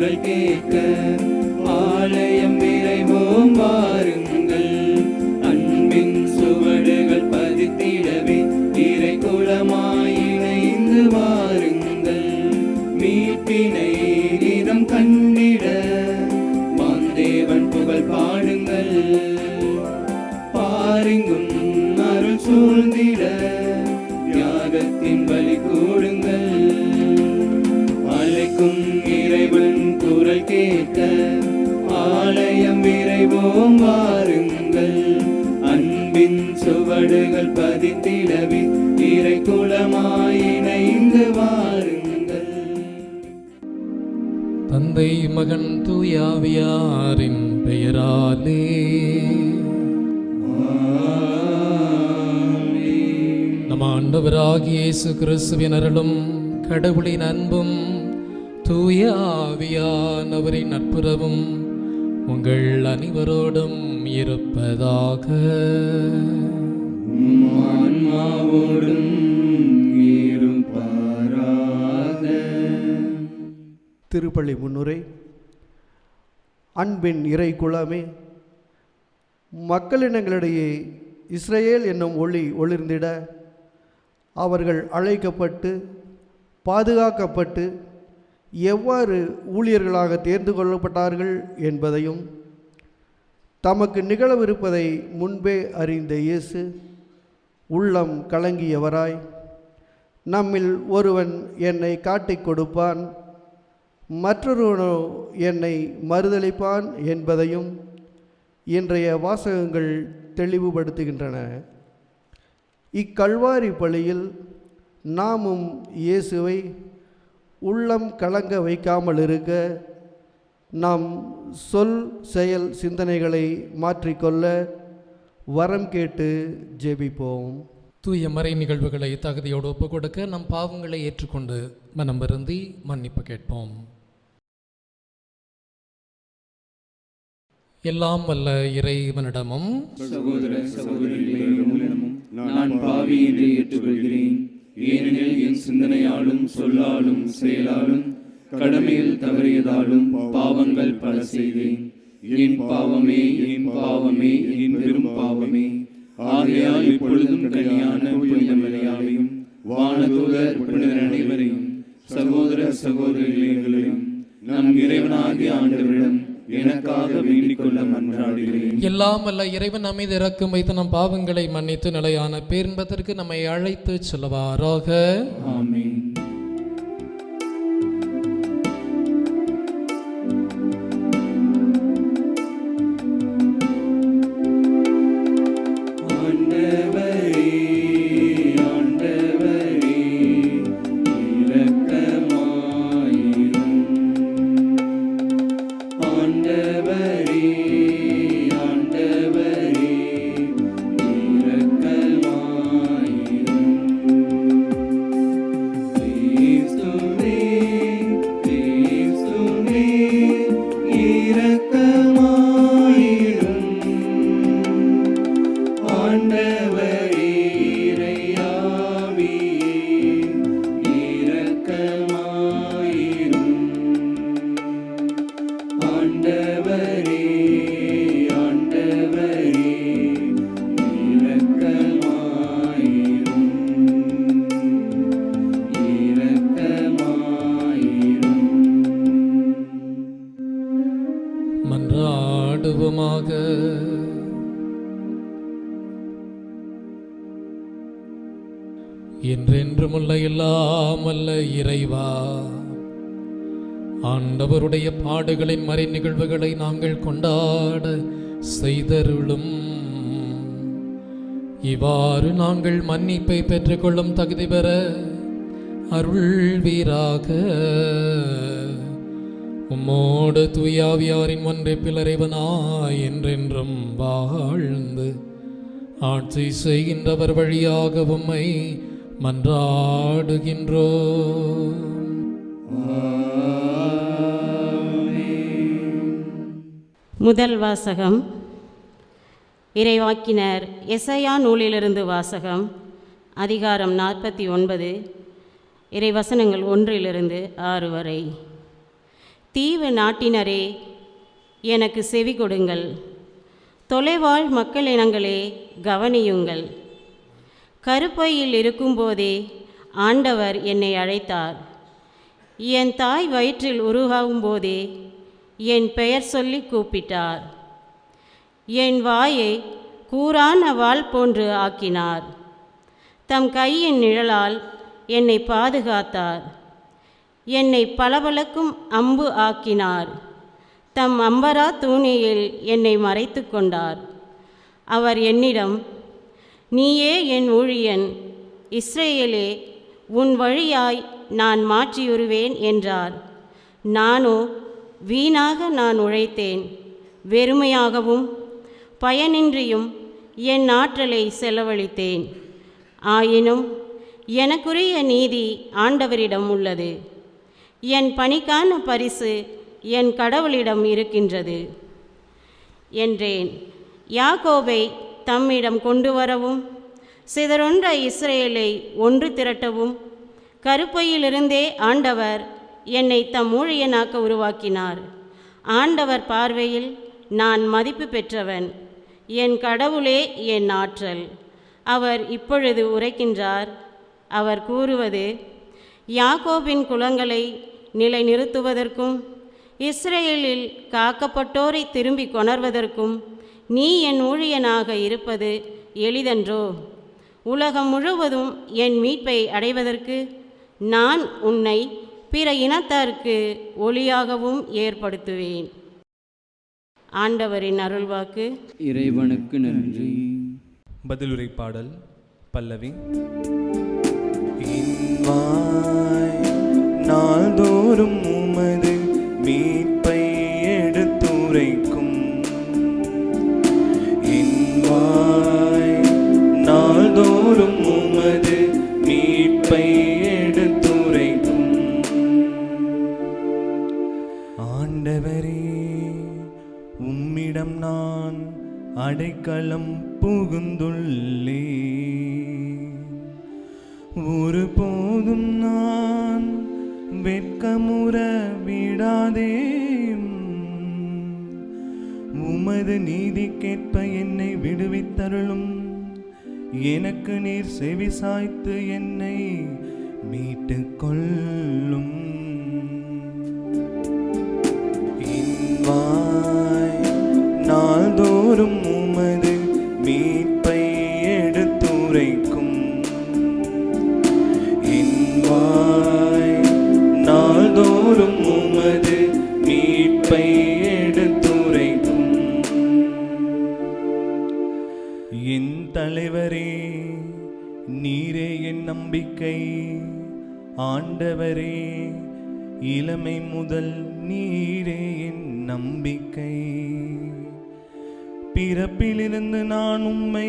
குரல் கேட்க ஆலயம் விரைவோம் வாருங்கள். அன்பின் சுவடுகள் பதித்திடவே இறை குலமாய் இணைந்து வாருங்கள். மீட்பினை நிதம் கண்டிட மாந்தேவன் புகழ் பாடுங்கள். பாருங்கும் அருள் சூழ்ந்திட தியாகத்தின் வழி கூடுங்கள். அழைக்கும் இறைவன் குரல் கேட்க ஆலயம் விரைவோம் வாருங்கள். அன்பின் சுவடுகள் பதித்திடவே இறை குலமாய் இணைந்து வாருங்கள். தந்தை மகன் தூயாவியாரின் பெயராலே நம் ஆண்டவராகிய இயேசு கிறிஸ்துவின் அருளும் கடவுளின் அன்பும் தூய ஆவியானவரின் நட்புறவும் உங்கள் அனைவரோடும் இருப்பதாக. ஆன்மாவோடும் இருப்பாராக. திருப்பலி முன்னுரை. அன்பின் இறை குலமே, மக்களினங்களிடையே இஸ்ரேல் என்னும் ஒளி ஒளிர்ந்திட அவர்கள் அழைக்கப்பட்டு பாதுகாக்கப்பட்டு எவ்வாறு ஊழியர்களாக தேர்ந்து கொள்ளப்பட்டார்கள் என்பதையும் தமக்கு நிகழவிருப்பதை முன்பே அறிந்த இயேசு உள்ளம் கலங்கியவராய், நம்மில் ஒருவன் என்னை காட்டிக் கொடுப்பான், மற்றொருவனோ என்னை மறுதலிப்பான் என்பதையும் இன்றைய வாசகங்கள் தெளிவுபடுத்துகின்றன. இக்கல்வாரி பலியில் நாமும் இயேசுவை உள்ளம் கலங்க வைக்காமல் இருக்க நாம் சொல் செயல் சிந்தனைகளை மாற்றிக்கொள்ள வரம் கேட்டு ஜெபிப்போம். தூய மறை நிகழ்வுகளை தகுதியோடு ஒப்புக் கொடுக்க நம் பாவங்களை ஏற்றுக்கொண்டு மனம் வருந்தி மன்னிப்பு கேட்போம். எல்லாம் வல்ல இறைவனிடமும் சகோதர சகோதரிகளிடமும் நான் பாவி என்று ஏற்றுக்கொள்கிறேன். ஏனெனில் என் சிந்தனையாலும் சொல்லாலும் செயலாலும் கடமையில் தவறியதாலும் பாவங்கள் பல செய்தேன். என் பாவமே என் பாவமே என் பெரும் பாவமே. ஆகையால் இப்பொழுதும் கனியான புனித மரியாதையும் வானதூதர் புனிதர் அனைவரையும் சகோதர சகோதரிகளையும் நம் இறைவனாகிய ஆண்டவரிடம் எனக்காக வேண்டிக் கொள்ள மன்றாடுகிறேன். எல்லாம் வல்ல இறைவன் நம்மீது இரக்கம் வைத்து நம் பாவங்களை மன்னித்து நிலையான பேரின்பத்திற்கு நம்மை அழைத்து செல்வாராக. ஆமென். மன்றாடுவோமாக. என்றென்றுமுள்ள எல்லாம் வல்ல இறைவா, ஆண்டவருடைய பாடுகளின் மறை நிகழ்வுகளை நாங்கள் கொண்டாட செய்தருளும். இவ்வாறு நாங்கள் மன்னிப்பை பெற்றுக்கொள்ளும் தகுதி பெற அருள்வீராக. உம்மோடு தூயாவியாரின் ஒன்றைப்பில் இறைவனாய் என்றென்றும் வாழ்ந்து ஆட்சி செய்கின்றவர் வழியாக உம்மை மன்றாடுகின்றோம். முதல் வாசகம். இறைவாக்கினர் எசையா நூலிலிருந்து வாசகம். அதிகாரம் 49, இறைவசனங்கள் 1 to 6 வரை. தீவு நாட்டினரே, எனக்கு செவி கொடுங்கள். தொலைவாழ் மக்களினங்களே, கவனியுங்கள். கருப்பையில் இருக்கும்போதே ஆண்டவர் என்னை அழைத்தார். என் தாய் வயிற்றில் உருவாகும் போதே என் பெயர் சொல்லி கூப்பிட்டார். என் வாயை கூரான வாள் போன்று ஆக்கினார். தம் கையின் நிழலால் என்னை பாதுகாத்தார். என்னை பளபளக்கும் அம்பு ஆக்கினார். தம் அம்பரா தூணியில் என்னை மறைத்து கொண்டார். அவர் என்னிடம், நீயே என் ஊழியன், இஸ்ரேலே, உன் வழியாய் நான் மாற்றியுருவேன் என்றார். நானோ, வீணாக நான் உழைத்தேன், வெறுமையாகவும் பயனின்றியும் என் ஆற்றலை செலவழித்தேன். ஆயினும் எனக்குரிய நீதி ஆண்டவரிடம் உள்ளது. என் பணிக்கான பரிசு என் கடவுளிடம் இருக்கின்றது என்றேன். யாக்கோபை தம்மிடம் கொண்டு வரவும், சிதறொன்ற இஸ்ரேலை ஒன்று திரட்டவும் கருப்பையிலிருந்தே ஆண்டவர் என்னை தம் ஊழியனாக்க உருவாக்கினார். ஆண்டவர் பார்வையில் நான் மதிப்பு பெற்றவன். என் கடவுளே என் ஆற்றல். அவர் இப்பொழுது உரைக்கின்றார். அவர் கூறுவது, யாக்கோபின் குலங்களை நிலைநிறுத்துவதற்கும் இஸ்ரேலில் காக்கப்பட்டோரை திரும்பி கொணர்வதற்கும் நீ என் ஊழியனாக இருப்பது எளிதன்றோ? உலகம் முழுவதும் என் மீட்பை அடைவதற்கு நான் உன்னை பிற இனத்தாருக்கு ஒளியாகவும் ஏற்படுத்துவேன். ஆண்டவரின் அருள்வாக்கு. இறைவனுக்கு நன்றி. பதிலுரை பாடல் பல்லவி. நாள்தோறும் உமது மீட்பை எடுத்துரைக்கும் என் வாய், நாள்தோறும் உமது மீட்பை எடுத்துரைக்கும். ஆண்டவரே, உம்மிடம் நான் அடைக்கலம் புகுந்துள்ளே. ஒருபோதும் நான் வெட்கமுற விடாதேயும். உமது நீதிக்கேற்ப என்னை விடுவித்தருளும். எனக்கு நீர் செவி சாய்த்து என்னை மீட்டுக் கொள்ளும். நாள்தோறும் உமது மீட்பை எடுத்துரைக்கும் என் வாய், நாள்தோறும் உமது மீட்பை எடுத்துரைக்கும். என் தலைவரே, நீரே என் நம்பிக்கை. ஆண்டவரே, இளமை முதல் நீரே என் நம்பிக்கை. பிறப்பிலிருந்து நான் உம்மை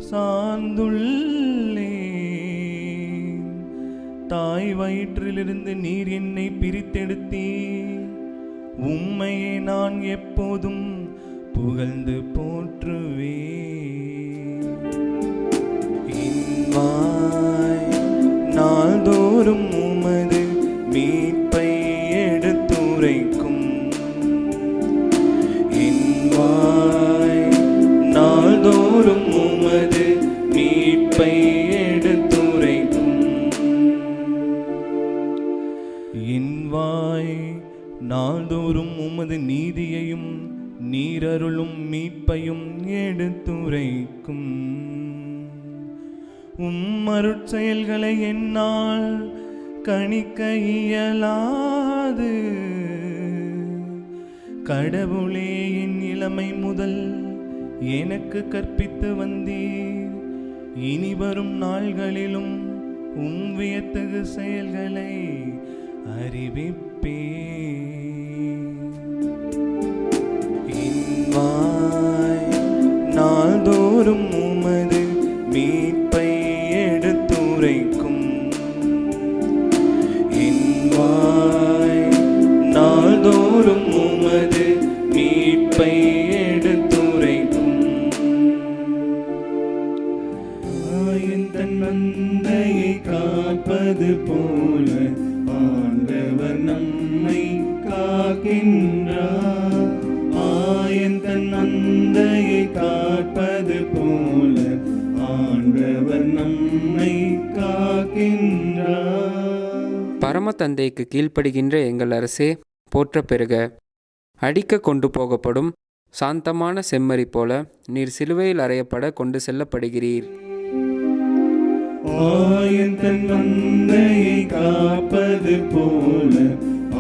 சார்ந்துள்ளேன். தாய் வயிற்றிலிருந்து நீர் என்னை பிரித்தெடுத்தீர். உம்மையே நான் எப்போதும் புகழ்ந்து போற்றுவேன். என் வாய், நாள்தோறும் உமது மீட்பை எடுத்துரைக்கும் என் வாய், நாள்தோறும் உமது மீட்பை எடுத்துரைக்கும். என் வாய் நாள்தோறும் உமது நீதியையும் நீரருளும் மீட்பையும் எடுத்துரைக்கும். அருட்செயல்களை என்னால் கணிக்க இயலாது. கடவுளே, என் இளமை முதல் எனக்கு கற்பித்து வந்தீர். இனி வரும் நாள்களிலும் வியத்தகு செயல்களை அறிவிப்பே. என் வாய், நாள்தோறும் உமது மீட்பை எடுத்துரைக்கும் என் வாய், நாள்தோறும் உமது மீட்பை எடுத்துரைக்கும். ஆயன் தன் மந்தையை காப்பது போல ஆண்டவர் நம்மை காக்கின்றார். ஆயன் தன் மந்தையை காப்பது போல ஆண்டவர் நம்மை காக்கின்றார். பரம தந்தைக்கு கீழ்ப்படுகின்ற எங்கள் அரசே போற்ற பெறுக. அடிக்க கொண்டு போகப்படும் சாந்தமான செம்மறி போல நீர் சிலுவையில் அறையப்பட கொண்டு செல்லப்படுகிறீர். ஆயன் தன் மந்தையை காப்பது போல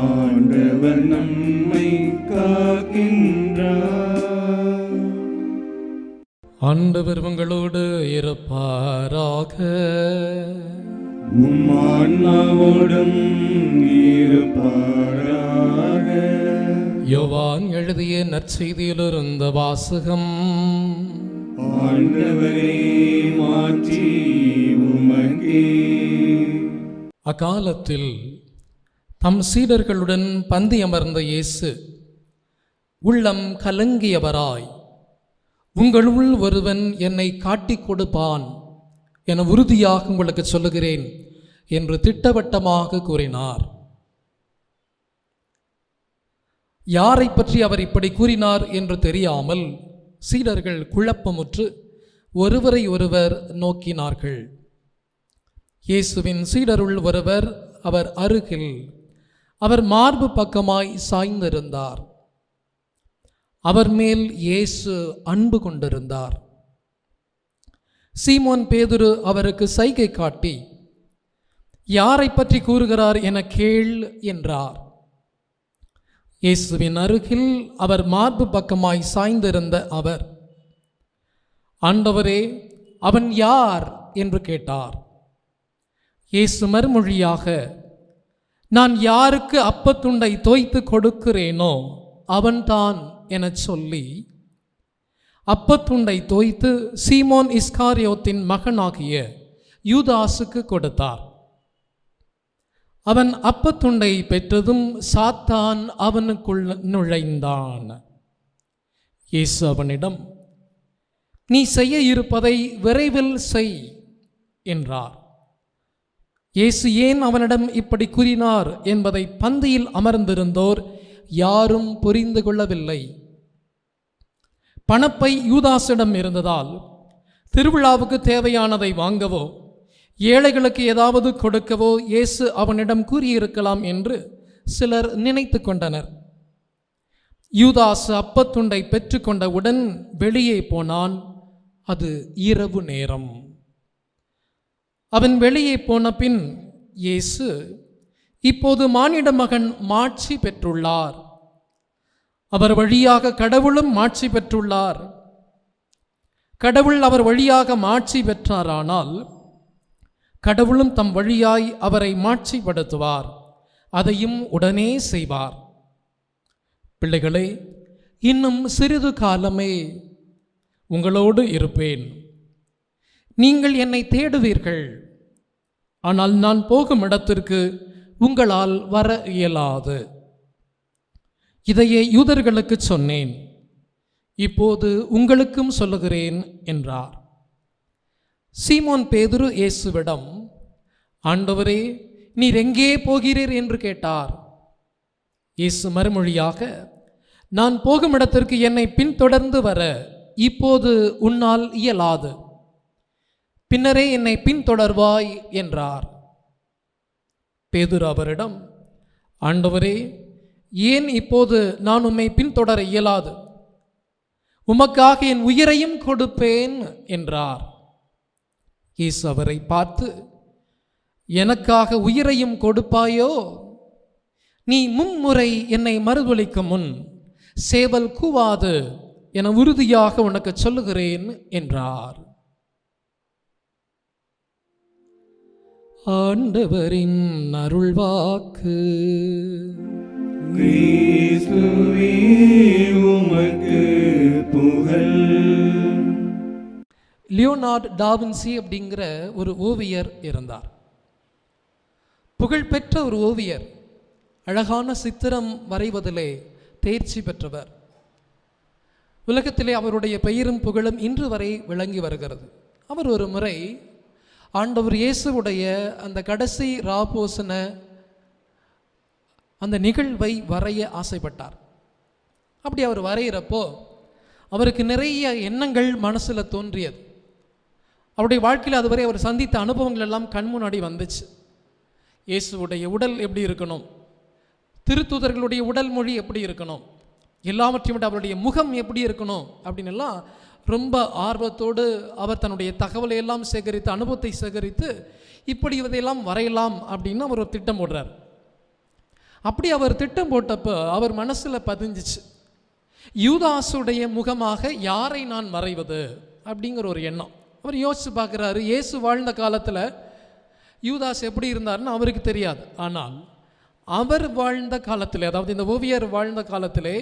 ஆண்டவர் நம்மை காக்கின்றார். ஆண்டவர் உங்களோடு இருப்பாராக. உம் ஆன்மாவோடும் இருப்பாராக. யோவான் எழுதிய நற்செய்தியிலிருந்த வாசகம். ஆண்டவரே மாற்றி உமக்கே. அக்காலத்தில் தம் சீடர்களுடன் பந்தி அமர்ந்த இயேசு உள்ளம் கலங்கியவராய், உங்களுள் ஒருவன் என்னை காட்டிக் கொடுப்பான் என உறுதியாக உங்களுக்கு சொல்லுகிறேன் என்று திட்டவட்டமாக கூறினார். யாரை பற்றி அவர் இப்படி கூறினார் என்று தெரியாமல் சீடர்கள் குழப்பமுற்று ஒருவரை ஒருவர் நோக்கினார்கள். இயேசுவின் சீடருள் ஒருவர் அவர் அருகில் அவர் மார்பு பக்கமாய் சாய்ந்திருந்தார். அவர் மேல் இயேசு அன்பு கொண்டிருந்தார். சீமோன் பேதுரு அவருக்கு சைகை காட்டி, யாரை பற்றி கூறுகிறார் என கேள் என்றார். இயேசுவின் அருகில் அவர் மார்பு பக்கமாய் சாய்ந்திருந்த அவர், ஆண்டவரே, அவன் யார் என்று கேட்டார். இயேசு மறுமொழியாக, நான் யாருக்கு அப்பத்துண்டை தோய்த்து கொடுக்கிறேனோ அவன்தான் எனச் சொல்லி அப்பத்துண்டை தோய்த்து சீமோன் இஸ்காரியோத்தின் மகனாகிய யூதாசுக்கு கொடுத்தார். அவன் அப்பத்துண்டை பெற்றதும் சாத்தான் அவனுக்குள் நுழைந்தான். இயேசு அவனிடம், நீ செய்ய இருப்பதை விரைவில் செய் என்றார். இயேசு ஏன் அவனிடம் இப்படி கூறினார் என்பதை பந்தியில் அமர்ந்திருந்தோர் யாரும் புரிந்து கொள்ளவில்லை. பணப்பை யூதாசிடம் இருந்ததால் திருவிழாவுக்கு தேவையானதை வாங்கவோ ஏழைகளுக்கு ஏதாவது கொடுக்கவோ இயேசு அவனிடம் கூறியிருக்கலாம் என்று சிலர் நினைத்து கொண்டனர். யூதாசு அப்பத்துண்டை பெற்றுக்கொண்டவுடன் வெளியே போனான். அது இரவு நேரம். அவன் வெளியே போன பின் இயேசு, இப்போது மானிட மகன் மாட்சி பெற்றுள்ளார், அவர் வழியாக கடவுளும் மாட்சி பெற்றுள்ளார். கடவுள் அவர் வழியாக மாட்சி பெற்றாரானால் கடவுளும் தம் வழியாய் அவரை மாட்சிப்படுத்துவார், அதையும் உடனே செய்வார். பிள்ளைகளே, இன்னும் சிறிது காலமே உங்களோடு இருப்பேன். நீங்கள் என்னை தேடுவீர்கள், ஆனால் நான் போகும் இடத்திற்கு உங்களால் வர இயலாது. இதையே யூதர்களுக்கு சொன்னேன், இப்போது உங்களுக்கும் சொல்லுகிறேன் என்றார். சீமோன் பேதுரு இயேசுவிடம், ஆண்டவரே, நீர் எங்கே போகிறீர் என்று கேட்டார். இயேசு மறுமொழியாக, நான் போகும் இடத்திற்கு என்னை பின்தொடர்ந்து வர இப்போது உன்னால் இயலாது, பின்னரே என்னை பின்தொடர்வாய் என்றார். பேதுரு அவரிடம், ஆண்டவரே, ஏன் இப்போது நான் உம்மை பின்தொடர இயலாது? உமக்காக என் உயிரையும் கொடுப்பேன் என்றார். இயேசு அவரை பார்த்து, எனக்காக உயிரையும் கொடுப்பாயோ? நீ மும்முறை என்னை மறுதலிக்கும் முன் சேவல் கூவாது என உறுதியாக உனக்கு சொல்லுகிறேன் என்றார். ஆண்டவரின் அருள்வாக்கு. கிறிஸ்துவே உமக்கு புகழ். லியோனார்ட் டாவின்சி அப்படிங்கிற ஒரு ஓவியர் இருந்தார். புகழ்பெற்ற ஒரு ஓவியர், அழகான சித்திரம் வரைவதிலே தேர்ச்சி பெற்றவர். உலகத்திலே அவருடைய பெயரும் புகழும் இன்று வரை விளங்கி வருகிறது. அவர் ஒரு முறை ஆண்டவர் இயேசுவுடைய அந்த கடைசி ராபோசன அந்த நிகழ்வை வரைய ஆசைப்பட்டார். அப்படி அவர் வரைகிறப்போ அவருக்கு நிறைய எண்ணங்கள் மனசில் தோன்றியது. அவருடைய வாழ்க்கையில் அதுவரை அவர் சந்தித்த அனுபவங்கள் எல்லாம் கண் முன்னாடி வந்துச்சு. இயேசுவுடைய உடல் எப்படி இருக்கணும், திருத்தூதர்களுடைய உடல் மொழி எப்படி இருக்கணும், எல்லாவற்றையும் விட அவருடைய முகம் எப்படி இருக்கணும் அப்படின்னு எல்லாம் ரொம்ப ஆர்வத்தோடு அவர் தன்னுடைய தகவலை எல்லாம் சேகரித்து, அனுபவத்தை சேகரித்து, இப்படி இதையெல்லாம் வரையலாம் அப்படின்னு அவர் ஒரு திட்டம் போடுறார். அப்படி அவர் திட்டம் போட்டப்போ அவர் மனசில் பதிஞ்சிச்சு, யூதாசுடைய முகமாக யாரை நான் வரைவது அப்படிங்கிற ஒரு எண்ணம். அவர் யோசித்து பார்க்குறாரு. இயேசு வாழ்ந்த காலத்தில் யூதாஸ் எப்படி இருந்தார்னு அவருக்கு தெரியாது. ஆனால் அவர் வாழ்ந்த காலத்தில், அதாவது இந்த ஓவியர் வாழ்ந்த காலத்திலே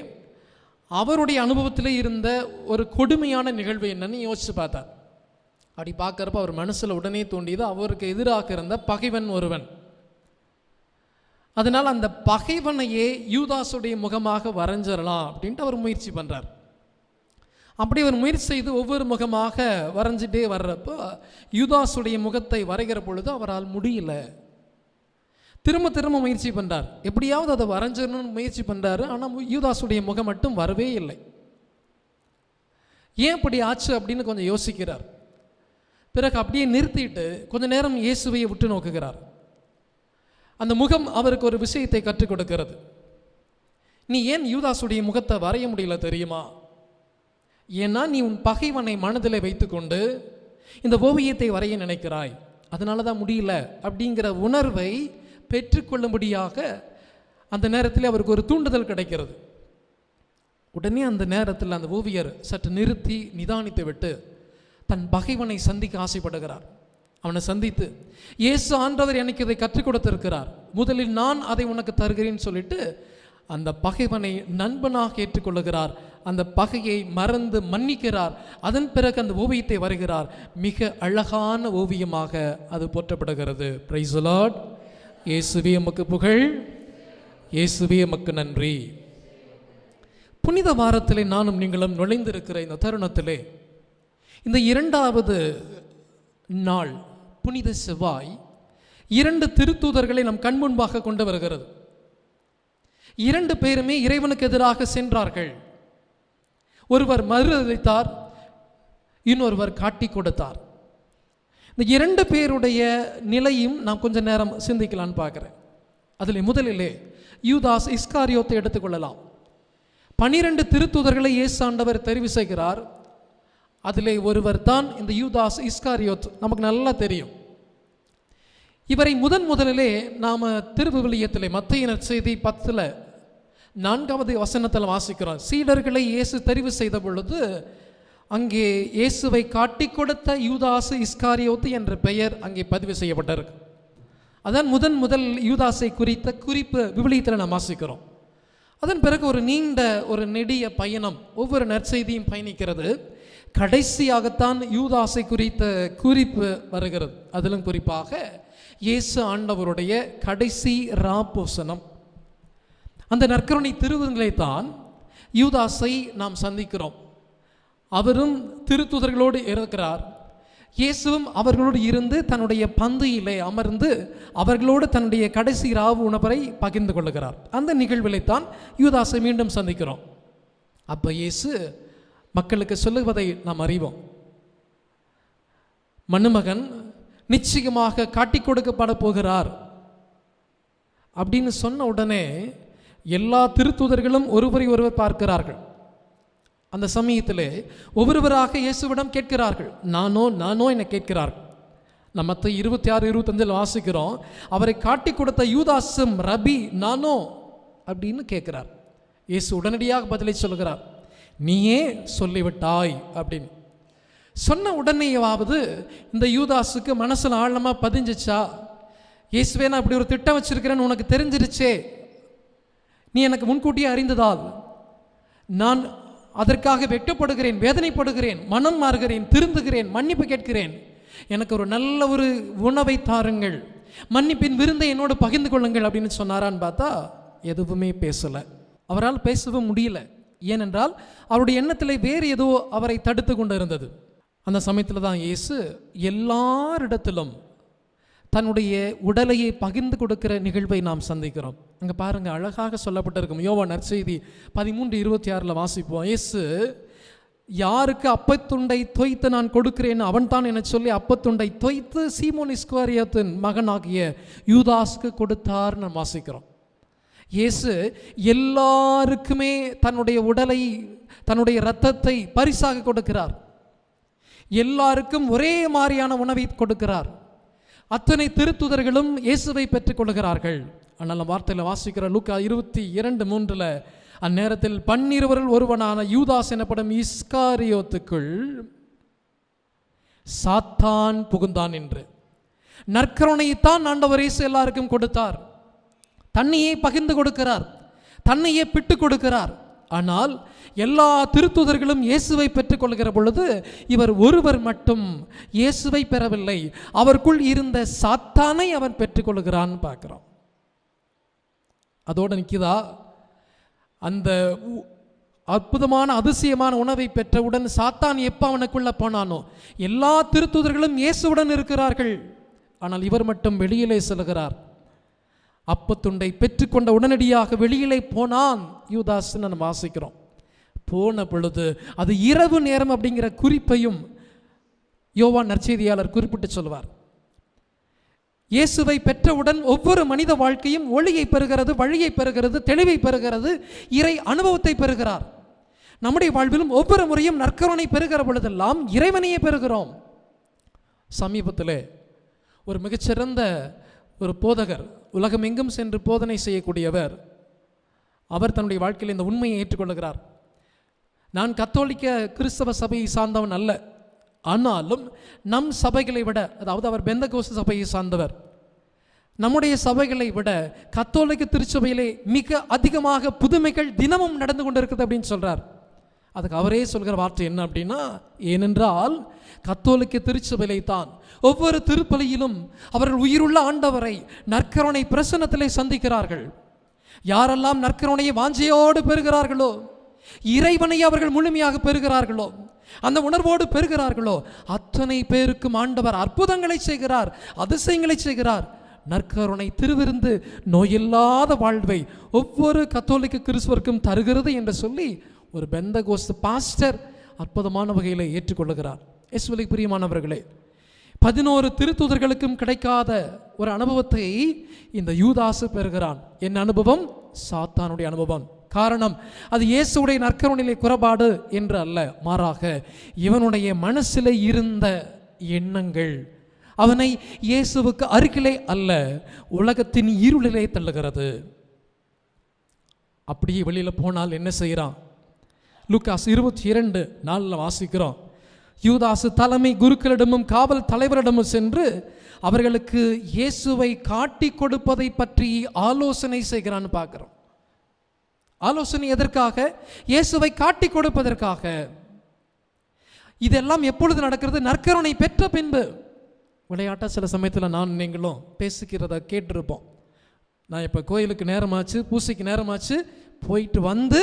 அவருடைய அனுபவத்திலே இருந்த ஒரு கொடுமையான நிகழ்வு என்னன்னு யோசித்து பார்த்தார். அப்படி பார்க்குறப்ப அவர் மனசில் உடனே தோண்டியது, அவருக்கு எதிராக இருந்த பகைவன் ஒருவன். அதனால் அந்த பகைவனையே யூதாசுடைய முகமாக வரைஞ்சிடலாம் அப்படின்ட்டு அவர் முயற்சி பண்ணுறார். அப்படி அவர் முயற்சி செய்து ஒவ்வொரு முகமாக வரைஞ்சிட்டே வர்றப்போ யூதாசுடைய முகத்தை வரைகிற பொழுது அவரால் முடியல. திரும்ப திரும்ப முயற்சி பண்ணுறார், எப்படியாவது அதை வரைஞ்சிடணும்னு முயற்சி பண்ணுறாரு. ஆனால் யூதாசுடைய முகம் மட்டும் வரவே இல்லை. ஏன் அப்படி ஆச்சு அப்படின்னு கொஞ்சம் யோசிக்கிறார். பிறகு அப்படியே நிறுத்திட்டு கொஞ்ச நேரம் இயேசுவை விட்டு நோக்குகிறார். அந்த முகம் அவருக்கு ஒரு விஷயத்தை கற்றுக் கொடுக்கிறது. நீ ஏன் யூதாசுடைய முகத்தை வரைய முடியல தெரியுமா? ஏன்னா நீ உன் பகைவனை மனதில் வைத்துக்கொண்டு இந்த ஓவியத்தை வரைய நினைக்கிறாய், அதனால தான் முடியல அப்படிங்கிற உணர்வை பெற்றுக்கொள்ளும்படியாக அந்த நேரத்தில் அவருக்கு ஒரு தூண்டுதல் கிடைக்கிறது. உடனே அந்த நேரத்தில் அந்த ஓவியர் சற்று நிறுத்தி நிதானித்து விட்டு தன் பகைவனை சந்திக்க ஆசைப்படுகிறார். அவனை சந்தித்து, இயேசு ஆண்டவர் எனக்கு இதை கற்றுக் கொடுத்திருக்கிறார், முதலில் நான் அதை உனக்கு தருகிறேன்னு சொல்லிட்டு அந்த பகைவனை நண்பனாக ஏற்றுக்கொள்ளுகிறார். அந்த பகையை மறந்து மன்னிக்கிறார். அதன் பிறகு அந்த ஓவியத்தை வரைகிறார். மிக அழகான ஓவியமாக அது போற்றப்படுகிறது. Praise the Lord. இயேசுவே உமக்கு புகழ், இயேசுவே உமக்கு நன்றி. புனித வாரத்திலே நானும் நீங்களும் நுழைந்திருக்கிற இந்த தருணத்திலே இந்த இரண்டாவது நாள் புனித செவ்வாய் 2 திருத்தூதர்களை நம் கண் முன்பாக கொண்டு வருகிறது. 2 பேருமே இறைவனுக்கு எதிராக சென்றார்கள். ஒருவர் மறுதலித்தார், இன்னொருவர் காட்டி கொடுத்தார். இந்த 2 பேருடைய நிலையும் நாம் கொஞ்ச நேரம் சிந்திக்கலான்னு பார்க்குறேன். அதில் முதலிலே யூதாஸ் இஸ்காரியோத்தை எடுத்துக்கொள்ளலாம். 12 திருத்தூதர்களை இயேசு ஆண்டவர் தெரிவு செய்கிறார். அதிலே ஒருவர் தான் இந்த யூதாஸ் இஸ்காரியோத். நமக்கு நல்லா தெரியும். இவரை முதலிலே நாம் திருவிவிலியத்திலே மத்தேயு நற்செய்தி 10 4வது வசனத்தில் வாசிக்கிறோம். சீடர்களை இயேசு தெரிவு செய்த பொழுது அங்கே இயேசுவை காட்டி கொடுத்த யூதாஸ் இஸ்காரியோத்து என்ற பெயர் அங்கே பதிவு செய்யப்பட்டிருக்கு. அதான் முதல் யூதாஸை குறித்த குறிப்பு விவிலியத்தில் நாம் வாசிக்கிறோம். அதன் பிறகு ஒரு நீண்ட ஒரு நெடிய பயணம் ஒவ்வொரு நற்செய்தியும் பயணிக்கிறது. கடைசியாகத்தான் யூதாஸை குறித்த குறிப்பு வருகிறது. அதிலும் குறிப்பாக இயேசு ஆண்டவருடைய கடைசி ராப்போசனம், அந்த நற்கருணை திருவிருந்திலே தான் யூதாஸை நாம் சந்திக்கிறோம். அவரும் திருத்தூதர்களோடு இருக்கிறார். இயேசுவும் அவர்களோடு இருந்து தன்னுடைய பந்தியிலே அமர்ந்து அவர்களோடு தன்னுடைய கடைசி ராவு உணவரை பகிர்ந்து கொள்ளுகிறார். அந்த நிகழ்விலே தான் யூதாஸை மீண்டும் சந்திக்கிறோம். அப்போ இயேசு மக்களுக்கு சொல்லுவதை நாம் அறிவோம். மனுமகன் நிச்சயமாக காட்டி கொடுக்கப்பட போகிறார் அப்படின்னு சொன்ன உடனே எல்லா திருத்தூதர்களும் ஒருவரை ஒருவர் பார்க்கிறார்கள். அந்த சமயத்திலே ஒவ்வொருவராக இயேசுவிடம் கேட்கிறார்கள், நானோ என கேட்கிறார்கள். நம்ம 26 25 வாசிக்கிறோம். அவரை காட்டி கொடுத்த யூதாசும் ரபி நானோ அப்படின்னு கேட்கிறார். இயேசு உடனடியாக பதிலை சொல்கிறார், நீயே சொல்லிவிட்டாய் அப்படின்னு சொன்ன உடனேயாவது இந்த யூதாஸுக்கு மனசில் ஆழமாக பதிஞ்சிச்சா, இயேசுவே நான் அப்படி ஒரு திட்டம் வச்சிருக்கிறேன்னு உனக்கு தெரிஞ்சிருச்சே, நீ எனக்கு முன்கூட்டியே அறிந்ததால் நான் அதற்காக வெட்கப்படுகிறேன், வேதனைப்படுகிறேன், மனம் மாறுகிறேன், திருந்துகிறேன், மன்னிப்பு கேட்கிறேன், எனக்கு ஒரு நல்ல ஒரு உணவை தாருங்கள், மன்னிப்பின் விருந்தை என்னோடு பகிர்ந்து கொள்ளுங்கள் அப்படின்னு சொன்னாரான்னு பார்த்தா எதுவுமே பேசலை. அவரால் பேசவும் முடியல. ஏனென்றால் அவருடைய எண்ணத்தில் வேறு ஏதோ அவரை தடுத்து கொண்டு இருந்தது. அந்த சமயத்தில் தான் இயேசு எல்லாரிடத்திலும் தன்னுடைய உடலையை பகிர்ந்து கொடுக்கிற நிகழ்வை நாம் சந்திக்கிறோம். அங்கே பாருங்க, அழகாக சொல்லப்பட்டிருக்கும். யோவான் நற்செய்தி 13:26 வாசிப்போம். இயேசு யாருக்கு அப்பத்துண்டை தோய்த்து நான் கொடுக்கிறேன் அவன் தான் என சொல்லி அப்பத்துண்டை தோய்த்து சீமோன் இஸ்காரியோத்தின் மகனாகிய யூதாஸ்க்கு கொடுத்தார் நான் வாசிக்கிறோம். இயேசு எல்லாருக்குமே தன்னுடைய உடலை, தன்னுடைய இரத்தத்தை பரிசாக கொடுக்கிறார். எல்லாருக்கும் ஒரே மாதிரியான உணவை கொடுக்கிறார். அத்தனை திருத்துதர்களும் இயேசுவை பெற்றுக் கொள்கிறார்கள். ஆனால் வார்த்தையில் வாசிக்கிற லூக்கா 22:3 அந்நேரத்தில் 12 ஒருவனான யூதாஸ் எனப்படும் இஸ்காரியோத்துக்குள் சாத்தான் புகுந்தான் என்று. நற்கருணையைத்தான் ஆண்டவர் இயேசு எல்லாருக்கும் கொடுத்தார். தன்னையே பகிர்ந்து கொடுக்கிறார், தன்னையே பிட்டு கொடுக்கிறார். ஆனால் எல்லா திருத்துதர்களும் இயேசுவை பெற்றுக்கொள்கிற பொழுது இவர் ஒருவர் மட்டும் இயேசுவை பெறவில்லை, அவருக்குள் இருந்த சாத்தானை அவன் பெற்றுக்கொள்கிறான்னு பார்க்கிறோம். அதோடு நிற்குதா? அந்த அற்புதமான அதிசயமான உணவை பெற்றவுடன் சாத்தான் எப்போ அவனுக்குள்ள போனானோ, எல்லா திருத்துதர்களும் இயேசுவுடன் இருக்கிறார்கள், ஆனால் இவர் மட்டும் வெளியிலே செல்கிறார். அப்பத்துண்டை பெற்றுக்கொண்ட உடனடியாக வெளியிலே போனான் யூதாஸ் நம்ம வாசிக்கிறோம். போன பொழுது அது இரவு நேரம் அப்படிங்கிற குறிப்பையும் யோவான் நற்செய்தியாளர் குறிப்பிட்டு சொல்வார். இயேசுவை பெற்றவுடன் ஒவ்வொரு மனித வாழ்க்கையும் ஒளியை பெறுகிறது, வழியை பெறுகிறது, தெளிவை பெறுகிறது, இறை அனுபவத்தை பெறுகிறார். நம்முடைய வாழ்விலும் ஒவ்வொரு முறையும் நற்கருணை பெறுகிற பொழுதெல்லாம் இறைவனையே பெறுகிறோம். சமீபத்தில் ஒரு மிகச்சிறந்த ஒரு போதகர், உலகம் எங்கும் சென்று போதனை செய்யக்கூடியவர், அவர் தன்னுடைய வாழ்க்கையில் இந்த உண்மையை ஏற்றுக்கொள்கிறார். நான் கத்தோலிக்க கிறிஸ்தவ சபையை சார்ந்தவன் அல்ல, ஆனாலும் நம் சபைகளை விட, அதாவது அவர் பெந்தகோஸ்து சபையை சார்ந்தவர், நம்முடைய சபைகளை விட கத்தோலிக்க திருச்சபையிலே மிக அதிகமாக புதுமைகள் தினமும் நடந்து கொண்டிருக்குது அப்படின்னு சொல்கிறார். அதுக்கு அவரே சொல்கிற வார்த்தை என்ன அப்படின்னா, ஏனென்றால் கத்தோலிக்க திருச்சபையிலே தான் ஒவ்வொரு திருப்பலியிலும் அவர்கள் உயிருள்ள ஆண்டவரை நற்கருணை பிரசன்னத்திலே சந்திக்கிறார்கள். யாரெல்லாம் நற்கருணையை வாஞ்சையோடு பெறுகிறார்களோ, இறைவனை அவர்கள் முழுமையாக பெறுகிறார்களோ, அந்த உணர்வோடு பெறுகிறார்களோ, அத்தனை பேருக்கும் ஆண்டவர் அற்புதங்களை செய்கிறார், அதிசயங்களை செய்கிறார். நற்கருணை திருவிருந்து நோயில்லாத வாழ்வை ஒவ்வொரு கத்தோலிக்க கிறிஸ்துவருக்கும் தருகிறது என்று சொல்லி ஒரு பெந்தகோஸ்து பாஸ்டர் அற்புதமான வகையில் ஏற்றுக்கொள்ளுகிறார். இயேசுவுக்கு பிரியமானவர்களே, 11 திருத்தூதர்களுக்கும் கிடைக்காத ஒரு அனுபவத்தை இந்த யூதாசு பெறுகிறான். என்ன அனுபவம்? சாத்தானுடைய அனுபவம். காரணம், அது இயேசுடைய நற்கருணையிலே குறைபாடு என்று அல்ல, மாறாக இவனுடைய மனசில் இருந்த எண்ணங்கள் அவனை இயேசுவுக்கு அருகிலே அல்ல, உலகத்தின் இருளிலே தள்ளுகிறது. அப்படியே வெளியில் போனால் என்ன செய்கிறான்? லூக்காஸ் 22:4 வாசிக்கிறோம். யூதாசு தலைமை குருக்களிடமும் காவல் தலைவரிடமும் சென்று அவர்களுக்கு இயேசுவை காட்டி கொடுப்பதை பற்றி ஆலோசனை செய்கிறான்னு பார்க்கிறோம். ஆலோசனை எதற்காக? இயேசுவை காட்டி கொடுப்பதற்காக. இதெல்லாம் எப்பொழுது நடக்கிறது? நற்கருணை பெற்ற பின்பு. விளையாட்டாக சில சமயத்தில் நான் நீங்களும் பேசிக்கிறத கேட்டிருப்போம். நான் இப்போ கோயிலுக்கு நேரமாச்சு, பூசைக்கு நேரமாச்சு, போயிட்டு வந்து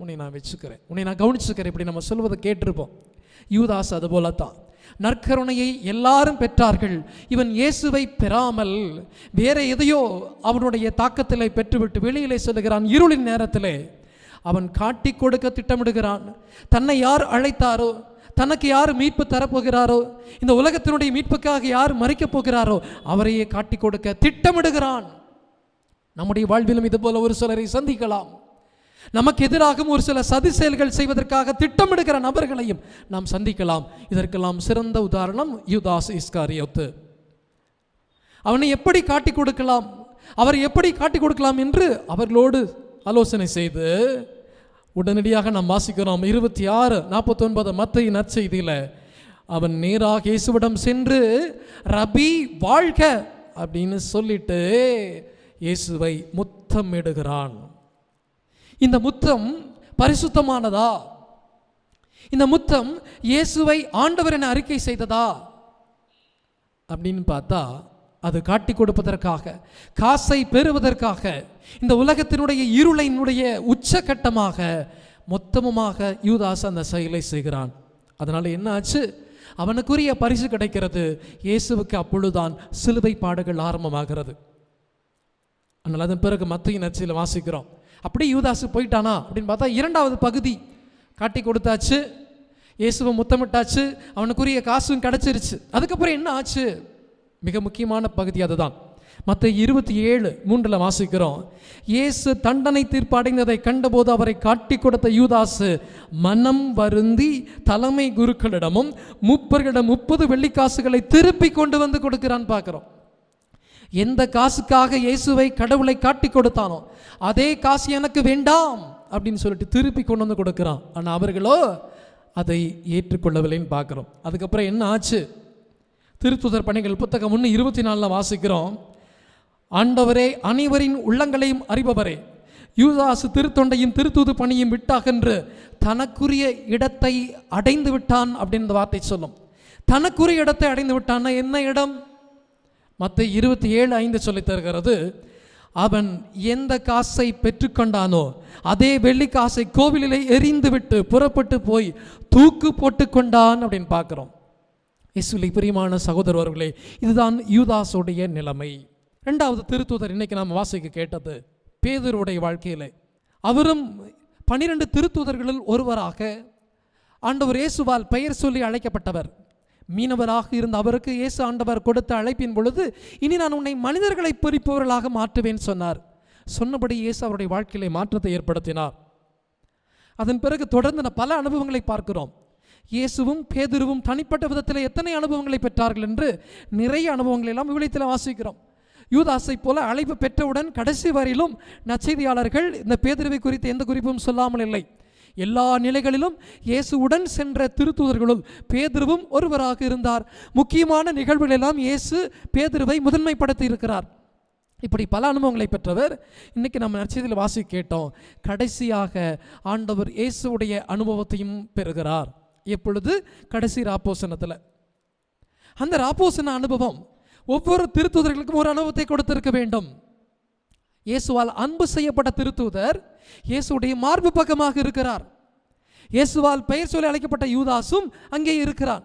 உன்னை நான் வச்சுக்கிறேன், உன்னை நான் கவனிச்சுக்கிறேன், இப்படி நம்ம சொல்வதை கேட்டிருப்போம். யூதாஸ் அதுபோல தான். நற்கருணையை எல்லாரும் பெற்றார்கள், இவன் இயேசுவை பெறாமல் வேற எதையோ அவனுடைய தாக்கத்தில் பெற்றுவிட்டு வெளியிலே செல்கிறான். இருளின் நேரத்திலே அவன் காட்டி கொடுக்க திட்டமிடுகிறான். தன்னை யார் அழைத்தாரோ, தனக்கு யார் மீட்பு தரப்போகிறாரோ, இந்த உலகத்தினுடைய மீட்புக்காக யார் மறிக்கப் போகிறாரோ அவரையே காட்டி கொடுக்க திட்டமிடுகிறான். நம்முடைய வாழ்விலும் இது போல ஒரு சிலரை சந்திக்கலாம். நமக்கு எதிராகவும் ஒரு சில சதி செயல்கள் செய்வதற்காக திட்டமிடுகிற நபர்களையும் நாம் சந்திக்கலாம். இதற்கெல்லாம் சிறந்த உதாரணம் யூதாஸ் இஸ்காரியோத்து. அவனை எப்படி காட்டி கொடுக்கலாம், அவர் எப்படி காட்டி கொடுக்கலாம் என்று அவர்களோடு ஆலோசனை செய்து உடனடியாக நாம் வாசிக்கிறோம். 26:49 மத்தேயு நற்செய்தியில் அவன் நேராக இயேசுவிடம் சென்று ரபி வாழ்க அப்படின்னு சொல்லிட்டு இயேசுவை முத்தமிடுகிறான். இந்த முத்தம் பரிசுத்தமானதா? இந்த முத்தம் இயேசுவை ஆண்டவர் என அறிக்கை செய்ததா அப்படின்னு பார்த்தா அது காட்டி கொடுப்பதற்காக, காசை பெறுவதற்காக, இந்த உலகத்தினுடைய இருளினுடைய உச்சகட்டமாக மொத்தமுமாக யூதாஸ் அந்த செயலை செய்கிறான். அதனால் என்ன ஆச்சு? அவனுக்குரிய பரிசு கிடைக்கிறது. இயேசுவுக்கு அப்பொழுதுதான் சிலுவை பாடுகள் ஆரம்பமாகிறது. அதனால் அதன் பிறகு மத்திய நற்செய்தியில் வாசிக்கிறோம். அப்படி யூதாசு போயிட்டானா அப்படின்னு பார்த்தா இரண்டாவது பகுதி காட்டி கொடுத்தாச்சு, இயேசுவை முத்தமிட்டாச்சு, அவனுக்குரிய காசும் கிடச்சிருச்சு. அதுக்கப்புறம் என்ன ஆச்சு? மிக முக்கியமான பகுதி அதுதான். மத்தேயு 27:3 வாசிக்கிறோம். இயேசு தண்டனை தீர்ப்பு அடைந்ததை கண்டபோது அவரை காட்டி கொடுத்த யூதாசு மனம் வருந்தி தலைமை குருக்களிடமும் மூப்பர்களிடம் 30 வெள்ளிக்காசுகளை திருப்பி கொண்டு வந்து கொடுக்கிறான் பார்க்கிறோம். எந்த காசுக்காக இயேசுவை கடவுளை காட்டி கொடுத்தானோ அதே காசு எனக்கு வேண்டாம் அப்படின்னு சொல்லிட்டு திருப்பி கொண்டு வந்து கொடுக்கிறான். ஆனால் அவர்களோ அதை ஏற்றுக்கொள்ளவில்லைன்னு பார்க்குறோம். அதுக்கப்புறம் என்ன ஆச்சு? திருத்துதர் பணிகள் புத்தகம் 1:24 வாசிக்கிறோம். ஆண்டவரே, அனைவரின் உள்ளங்களையும் அறிபவரே, யூதாசு திருத்தொண்டையும் திருத்தூது பணியும் விட்டாகென்று தனக்குரிய இடத்தை அடைந்து விட்டான் அப்படின்னு வார்த்தை சொல்லும். தனக்குரிய இடத்தை அடைந்து விட்டான்னா என்ன இடம்? மத்தேயு 27:5 சொல்லித் தருகிறது. அவன் எந்த காசை பெற்றுக்கொண்டானோ அதே வெள்ளி காசை கோவிலிலே எறிந்து விட்டு புறப்பட்டு போய் தூக்கு போட்டு கொண்டான் அப்படின்னு பார்க்குறோம். இயேசுவிலே பிரியமான சகோதரர்களே, இதுதான் யூதாசுடைய நிலைமை. ரெண்டாவது திருத்தூதர் இன்னைக்கு நாம் வாசிக்க கேட்டது பேதுருடைய வாழ்க்கையில். அவரும் 12 திருத்தூதர்களில் ஒருவராக ஆண்டவர் இயேசுவால் பெயர் சொல்லி அழைக்கப்பட்டவர். மீனவராக இருந்த அவருக்கு இயேசு ஆண்டவர் கொடுத்த அழைப்பின் பொழுது, இனி நான் உன்னை மனிதர்களை பிரிப்பவர்களாக மாற்றுவேன் சொன்னார். சொன்னபடி இயேசு அவருடைய வாழ்க்கையிலே மாற்றத்தை ஏற்படுத்தினார். அதன் பிறகு தொடர்ந்து பல அனுபவங்களை பார்க்கிறோம். இயேசுவும் பேதுருவும் தனிப்பட்ட விதத்தில் எத்தனை அனுபவங்களை பெற்றார்கள் என்று நிறைய அனுபவங்களை எல்லாம் விவிலியத்தில் வாசிக்கிறோம். யூதாசை போல அழைப்பு பெற்றவுடன் கடைசி வரையிலும் நற்செய்தியாளர்கள் இந்த பேதுருவை குறித்து எந்த குறிப்பும் சொல்லாமல் இல்லை. எல்லா நிலைகளிலும் இயேசுவுடன் சென்ற திருத்தூதர்களுள் பேதுருவும் ஒருவராக இருந்தார். முக்கியமான நிகழ்வுகளெல்லாம் இயேசு பேதுருவை முதன்மைப்படுத்தி இருக்கிறார். இப்படி பல அனுபவங்களை பெற்றவர். இன்றைக்கி நம்ம நற்செய்தியில் வாசி கேட்டோம். கடைசியாக ஆண்டவர் இயேசுடைய அனுபவத்தையும் பெறுகிறார். எப்பொழுது? கடைசி ராப்போசனத்தில். அந்த ராப்போசன அனுபவம் ஒவ்வொரு திருத்தூதர்களுக்கும் ஒரு அனுபவத்தை கொடுத்திருக்க வேண்டும். இயேசுவால் அன்பு செய்யப்பட்ட திருத்தூதர் இயேசுடைய மார்பு பக்கமாக இருக்கிறார். இயேசுவால் பெயர் சொல்லி அழைக்கப்பட்ட யூதாசும் அங்கே இருக்கிறார்.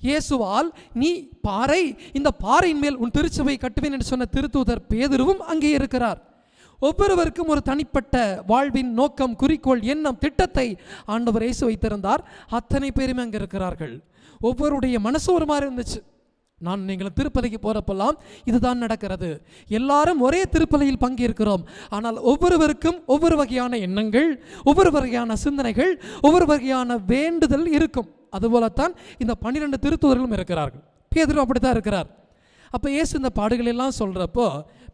இயேசுவால் நீ பாறை, இந்த பாறையின் மேல் உன் திருச்சபை கட்டுவேன் என்று சொன்ன திருத்தூதர் பேதுருவும் அங்கே இருக்கிறார். ஒவ்வொருவருக்கும் ஒரு தனிப்பட்ட வாழ்வின் நோக்கம், குறிக்கோள், எண்ணம், திட்டத்தை ஆண்டவர் இயேசு வைத்திருந்தார். அத்தனை பேருமே அங்கே இருக்கிறார்கள். ஒவ்வொருடைய மனசு ஒரு மாதிரி இருந்துச்சு. நான் நீங்கள் திருப்பதிக்கு போகிறப்பெல்லாம் இதுதான் நடக்கிறது. எல்லாரும் ஒரே திருப்பலியில் பங்கேற்கிறோம். ஆனால் ஒவ்வொருவருக்கும் ஒவ்வொரு வகையான எண்ணங்கள், ஒவ்வொரு வகையான சிந்தனைகள், ஒவ்வொரு வகையான வேண்டுதல் இருக்கும். அதுபோலத்தான் இந்த 12 திருத்தூதர்களும் இருக்கிறார்கள். பேதுரு அப்படித்தான் இருக்கிறார். அப்போ இயேசு இந்த பாடுகள் எல்லாம் சொல்கிறப்போ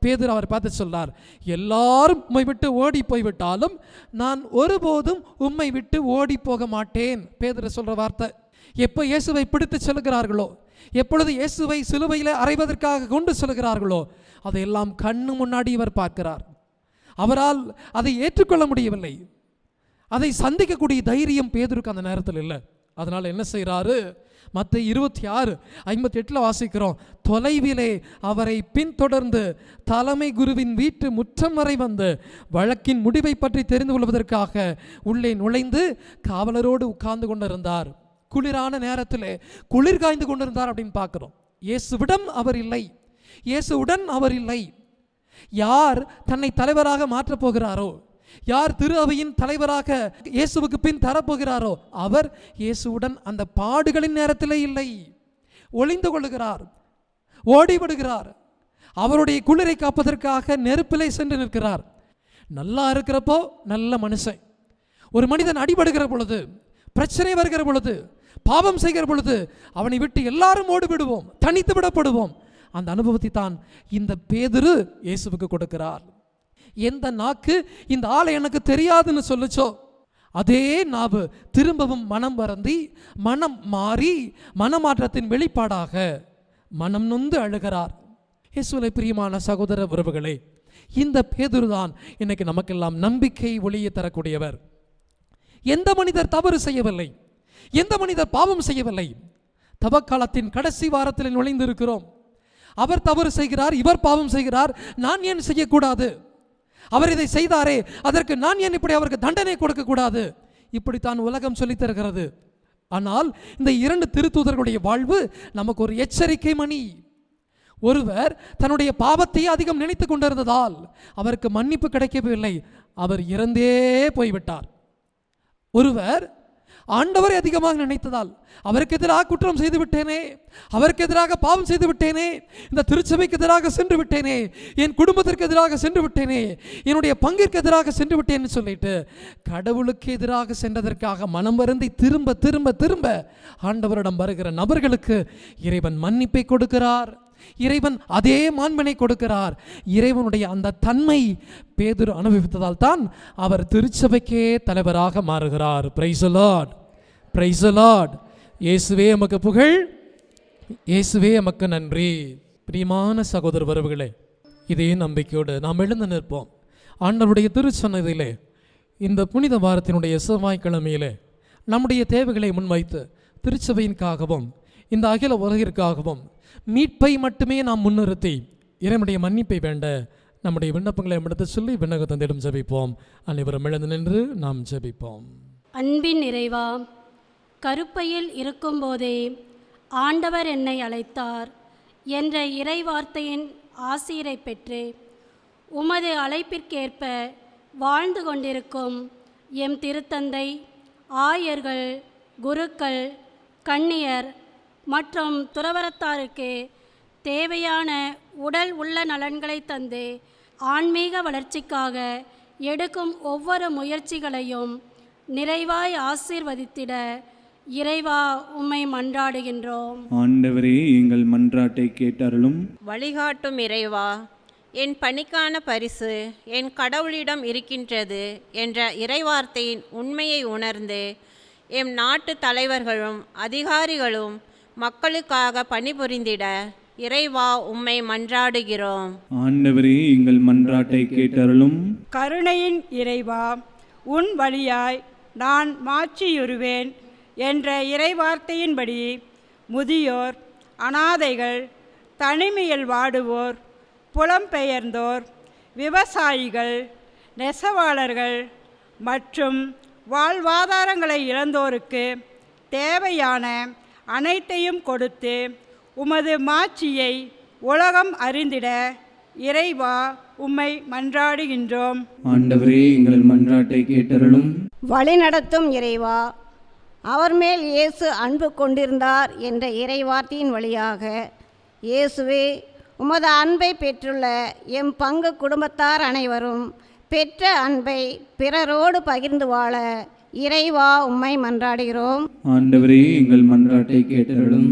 பேதுரு அவர் பார்த்து சொல்றார், எல்லாரும் உம்மை விட்டு ஓடி போய்விட்டாலும் நான் ஒருபோதும் உம்மை விட்டு ஓடி போக மாட்டேன். பேதுரு சொல்கிற வார்த்தை. எப்போ இயேசுவை பிடித்து செல்கிறார்களோ, எப்பொழுது இயேசுவை சிலுவையில் அறைவதற்காக கொண்டு செல்கிறார்களோ, அதையெல்லாம் கண்ணு முன்னாடி இவர் பார்க்கிறார். அவரால் அதை ஏற்றுக்கொள்ள முடியவில்லை. அதை சந்திக்கக்கூடிய தைரியம் பேதுருக்கு அந்த நேரத்தில் இல்லை. அதனால் என்ன செய்கிறாரு? மத்தேயு 26:58 வாசிக்கிறோம். தொலைவிலே அவரை பின்தொடர்ந்து தலைமை குருவின் வீட்டு முற்றம் வரை வந்து வழக்கின் முடிவை பற்றி தெரிந்து கொள்வதற்காக உள்ளே நுழைந்து காவலரோடு உட்கார்ந்து கொண்டிருந்தார். குளிரான நேரத்தில் குளிர் காய்ந்து கொண்டிருந்தார் அப்படின்னு பார்க்கிறோம். இயேசுவிடம் அவர் இல்லை, இயேசுவுடன் அவர் இல்லை. யார் தன்னை தலைவராக மாற்றப் போகிறாரோ, யார் திரு அவையின் தலைவராக இயேசுவுக்கு பின் தரப்போகிறாரோ, அவர் இயேசுவுடன் அந்த பாடுகளின் நேரத்தில் இல்லை. ஒளிந்து கொள்ளுகிறார், ஓடிவிடுகிறார். அவருடைய குளிரை காப்பதற்காக நெருப்பிலை சென்று நிற்கிறார். நல்லா இருக்கிறப்போ நல்ல மனுஷன். ஒரு மனிதன் அடிபடுகிற பொழுது, பிரச்சனை வருகிற பொழுது, பாவம் செய்கிற பொழுது அவனை விட்டு எல்லாரும் ஓடிவிடுவோம், தனித்து விடப்படுவோம். அந்த அனுபவத்தை தான் இந்த பேதுரு இயேசுவுக்கு கொடுக்கிறார். எந்த நாக்கு இந்த ஆளை எனக்கு தெரியாதுன்னு சொல்லுச்சோ, அதே நாவு திரும்பவும் மனம் வருந்தி, மனம் மாறி, மனமாற்றத்தின் வெளிப்பாடாக மனம் நொந்து அழுகிறார். இயேசுவிலே பிரியமான சகோதர உறவுகளே, இந்த பேதுரு தான் இன்னைக்கு நமக்கெல்லாம் நம்பிக்கை ஒளியை தரக்கூடியவர். எந்த மனிதர் தவறு செய்யவில்லை, எந்த மனிதர் பாவம் செய்யவில்லை. தவக்காலத்தின் கடைசி வாரத்தில் நுழைந்திருக்கிறோம். அவர் தவறு செய்கிறார், இவர் பாவம் செய்கிறார். நான் ஏன் செய்யக்கூடாது? அவர் இதை செய்தாரே, அதற்கு நான் ஏன் இப்படி அவருக்கு தண்டனை கொடுக்க கூடாது? இப்படித்தான் உலகம் சொல்லித் தருகிறது. ஆனால் இந்த 2 திருத்தூதர்களுடைய வாழ்வு நமக்கு ஒரு எச்சரிக்கை மணி, ஒருவர் தன்னுடைய பாவத்தையே அதிகம் நினைத்து கொண்டிருந்ததால் அவருக்கு மன்னிப்பு கிடைக்கவில்லை, அவர் இறந்தே போய்விட்டார். ஒருவர் ஆண்டவரை அதிகமாக நினைத்ததால், அவருக்கு எதிராக குற்றம் செய்து விட்டேனே, அவருக்கு எதிராக பாவம் செய்து விட்டேனே, இந்த திருச்சபைக்கு எதிராக சென்று விட்டேனே, என் குடும்பத்திற்கு எதிராக சென்று விட்டேனே, என்னுடைய பங்கிற்கு எதிராக சென்று விட்டேன்னு சொல்லிட்டு கடவுளுக்கு எதிராக சென்றதற்காக மனம் வருந்தி திரும்ப திரும்ப திரும்ப ஆண்டவரிடம் வருகிற நபர்களுக்கு இறைவன் மன்னிப்பை கொடுக்கிறார். இறைவன் அதே மாண்பினை கொடுக்கிறார். இறைவனுடைய அந்த தன்மை பேதுரு அனுபவித்ததால் தான் அவர் திருச்சபைக்கே தலைவராக மாறுகிறார். Praise the Lord, praise the Lord. இயேசுவே எமக்கு புகழ், இயேசுவே எமக்கு நன்றி. பிரியமான சகோதர வரவுகளே, இதே நம்பிக்கையோடு நாம் எழுந்து நிற்போம். ஆண்டவருடைய திருச்சன்னதியிலே இந்த புனித வாரத்தினுடைய செவ்வாய்க்கிழமையிலே நம்முடைய தேவைகளை முன்வைத்து திருச்சபையின்காகவும் இந்த அகில உலகிற்காகவும் மீட்பை மட்டுமே நாம் முன்னிறுத்தி இறைவனுடைய மன்னிப்பை வேண்ட நம்முடைய விண்ணப்பங்களை எடுத்து சொல்லி விண்ணக தந்தையிடம் ஜெபிப்போம். அனைவரும் எழுந்து நின்று நாம் ஜெபிப்போம். அன்பின் இறைவா, கருப்பையில் இருக்கும்போதே ஆண்டவர் என்னை அழைத்தார் என்ற இறைவார்த்தையின் ஆசீரை பெற்று உமது அழைப்பிற்கேற்ப வாழ்ந்து கொண்டிருக்கும் எம் திருத்தந்தை, ஆயர்கள், குருக்கள், கன்னியர் மற்றும் துறவரத்தாருக்கு தேவையான உடல் உள்ள நலன்களை தந்து ஆன்மீக வளர்ச்சிக்காக எடுக்கும் ஒவ்வொரு முயற்சிகளையும் நிறைவாய் ஆசீர்வதித்திட இறைவா உம்மை மன்றாடுகின்றோம். ஆண்டவரே, எங்கள் மன்றாட்டை கேட்டருளும். வழிகாட்டும் இறைவா, என் பணிக்கான பரிசு என் கடவுளிடம் இருக்கின்றது என்ற இறைவார்த்தையின் உண்மையை உணர்ந்து எம் நாட்டு தலைவர்களும் அதிகாரிகளும் மக்களுக்காக பணிபுரிந்திட இறைவா உம்மை மன்றாடுகிறோம். ஆண்டவரே, எங்கள் மன்றாட்டை கேட்டருளும். கருணையின் இறைவா, உன் வழியாய் நான் மாட்சியுறுவேன் என்ற இறைவார்த்தையின்படி முதியோர், அனாதைகள், தனிமையில் வாடுவோர், புலம்பெயர்ந்தோர், விவசாயிகள், நெசவாளர்கள் மற்றும் வாழ்வாதாரங்களை இழந்தோருக்கு தேவையான அனைத்தையும் கொடுத்து உமது மாட்சியை உலகம் அறிந்திட இறைவா உம்மை மன்றாடுகின்றோம். ஆண்டவரே, எங்கள் மன்றாட்டை கேட்டருளும். வழிநடத்தும் இறைவா, அவர் மேல் இயேசு அன்பு கொண்டிருந்தார் என்ற இறைவார்த்தையின் வழியாக இயேசுவே உமது அன்பை பெற்றுள்ள எம் பங்கு குடும்பத்தார் அனைவரும் பெற்ற அன்பை பிறரோடு பகிர்ந்து வாழ இறைவா உம்மை மன்றாடுகிறோம். ஆண்டவரே, எங்கள் மன்றாட்டை கேட்டருளும்.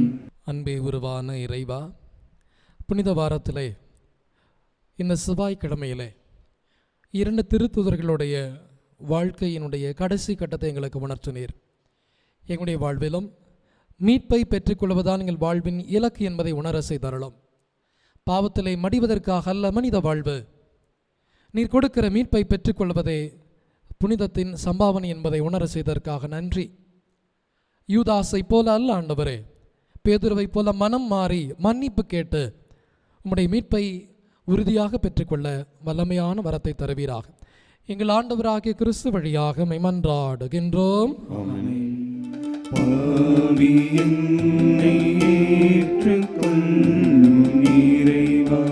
அன்பே உருவான இறைவா, புனித வாரத்திலே இந்த செவ்வாய்க்கிழமையிலே 2 திருத்துதர்களுடைய வாழ்க்கையினுடைய கடைசி கட்டத்தை எங்களுக்கு உணர்த்தினீர். எங்களுடைய வாழ்விலும் மீட்பை பெற்றுக்கொள்வதுதான் எங்கள் வாழ்வின் இலக்கு என்பதை உணர செய்தருளும். பாவத்திலே மடிவதற்காக அல்ல மனித வாழ்வு, நீர் கொடுக்கிற மீட்பை பெற்றுக்கொள்வதே புனிதத்தின் சம்பாவனை என்பதை உணர செய்ததற்காக நன்றி. யூதாசை போல அல்ல ஆண்டவரே, பேதுருவை போல மனம் மாறி மன்னிப்பு கேட்டு உம்முடைய மீட்பை உறுதியாக பெற்றுக்கொள்ள வல்லமையான வரத்தை தருவீராக. எங்கள் ஆண்டவராகிய கிறிஸ்து வழியாக மன்றாடுகின்றோம். பாவி என்னை ஏற்றுக்கொள்ளும் இறைவா,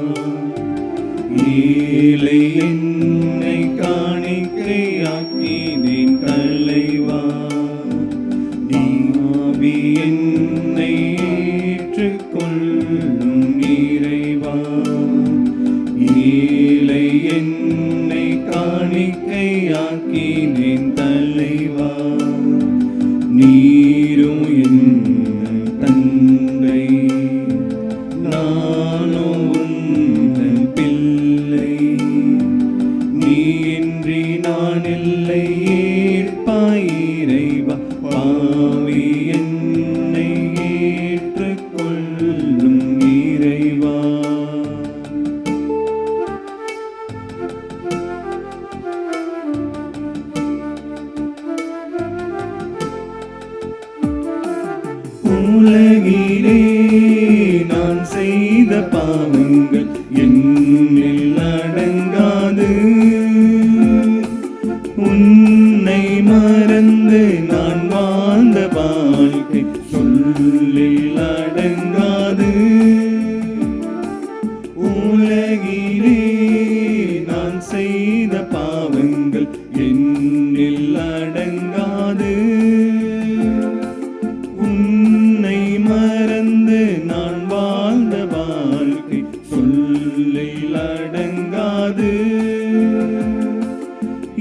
ஏழை என்னை காணிக்கையாக்கினேன் தலைவா. பாவி என்னை ஏற்றுக்கொள்ளும் இறைவா, ஏழை என்னை காணிக்கையாக்கினேன் தலைவா. நீரும் என் தந்தை, நானோ உந்தன் பிள்ளை. நீ இன்றி நான் இல்லை, ஏற்பாய் இறைவா. பாவி என்னை ஏற்றுக்கொள்ளும் இறைவா. உலகிலே நான் செய்த பாவங்கள் என்னில் அடங்காது. உன்னை மறந்து நான் வாழ்ந்த வாழ்க்கை சொல்லில் அடங்காது.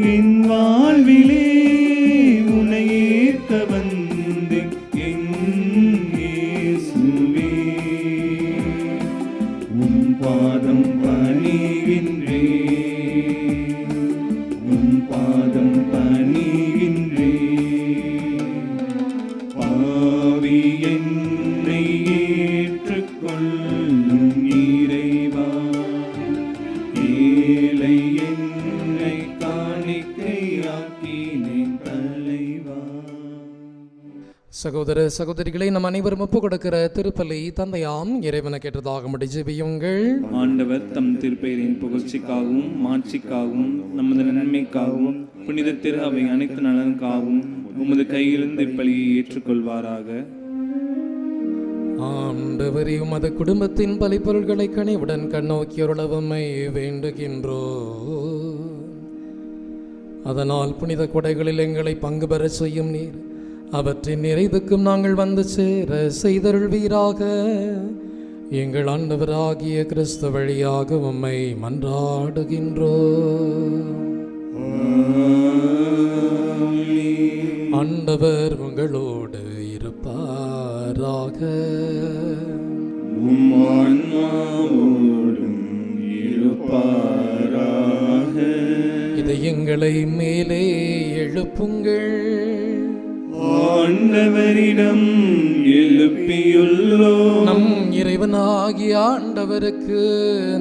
என் வாழ்விலே உன்னை ஏற்க வந்தேன் என் இயேசுவே. உன் பாதம் பணிகின்றேன், உன் பாதம் பணிகின்றேன். பாவி என்னை ஏற்றுக்கொள்ளும் இறைவா, ஏழை என்னை காணிக்கையாக்கினேன் தலைவா. சகோதர சகோதரிகளை நம் அனைவரும் ஒப்பு கொடுக்கிற திருப்பலி தந்தையாம் இறைவனுக்கு ஏற்றதாக ஜெபியுங்கள். ஆண்டவர் தம் திருப்பெயரின் புகழ்ச்சிக்காகவும் மாட்சிக்காகவும் நமது நன்மைக்காகவும் புனித திரு அவை அனைத்து நலனுக்காகவும் உமது கையிலிருந்து இப்பலியை ஏற்றுக்கொள்வாராக. ஆண்டவரே, உமது குடும்பத்தின் பலிப்பொருள்களை கனிவுடன் கண்ணோக்கியருளவமை வேண்டுகின்றோ. அதனால் புனித கொடைகளில் எங்களை பங்கு பெற செய்யும் நீர் அவற்றின் நிறைவுக்கும் நாங்கள் வந்து சேர செய்தருள்வீராக. எங்கள் ஆண்டவராகிய கிறிஸ்து வழியாக உம்மை மன்றாடுகின்றோ. ஆண்டவர் உங்களோடு இருப்பாராக. உம் ஆன்மாவோடும் இருப்பாராக. இதை எங்களை மேலே எழுப்புங்கள். ஆண்டவரிடம் எழுப்பியுள்ளோ. நம் இறைவனாகிய ஆண்டவருக்கு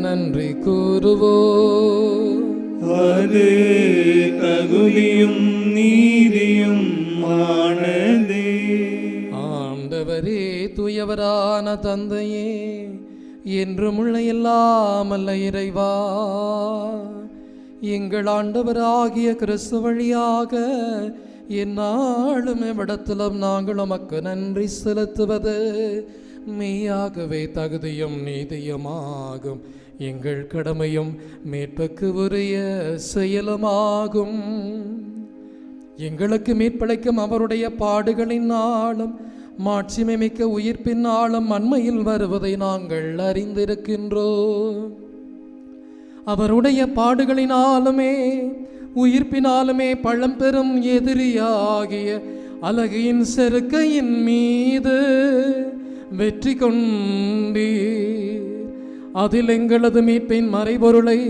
நன்றி கூறுவோம். அது தகுதியும் நீதியும் ஆனதே. ஆண்டவரே, தூயவரான தந்தையே, என்றும் உள்ள எல்லாம் அல்ல இறைவா, எங்கள் ஆண்டவராகிய கிறிஸ்து வழியாக எந்நாளும் எவ்விடத்திலும் நாங்கள் உமக்கு நன்றி செலுத்துவது மெய்யாகவே தகுதியும் நீதியுமாகும். எங்கள் கடமையும் மீட்புக்கு உரிய செயலுமாகும். எங்களுக்கு மீட்பளிக்கும் அவருடைய பாடுகளின் நாளும் மாட்சிமை மிக்க உயிர்ப்பின் நாளும் அண்மையில் வருவதை நாங்கள் அறிந்திருக்கின்றோம். அவருடைய பாடுகளினாலுமே உயிர்ப்பினாலுமே பழம்பெரும் எதிரியாகிய அலகையின் செருக்கையின் மீது வெற்றி கொண்டீர். அதில் எங்களது மீட்பின் மறைபொருளை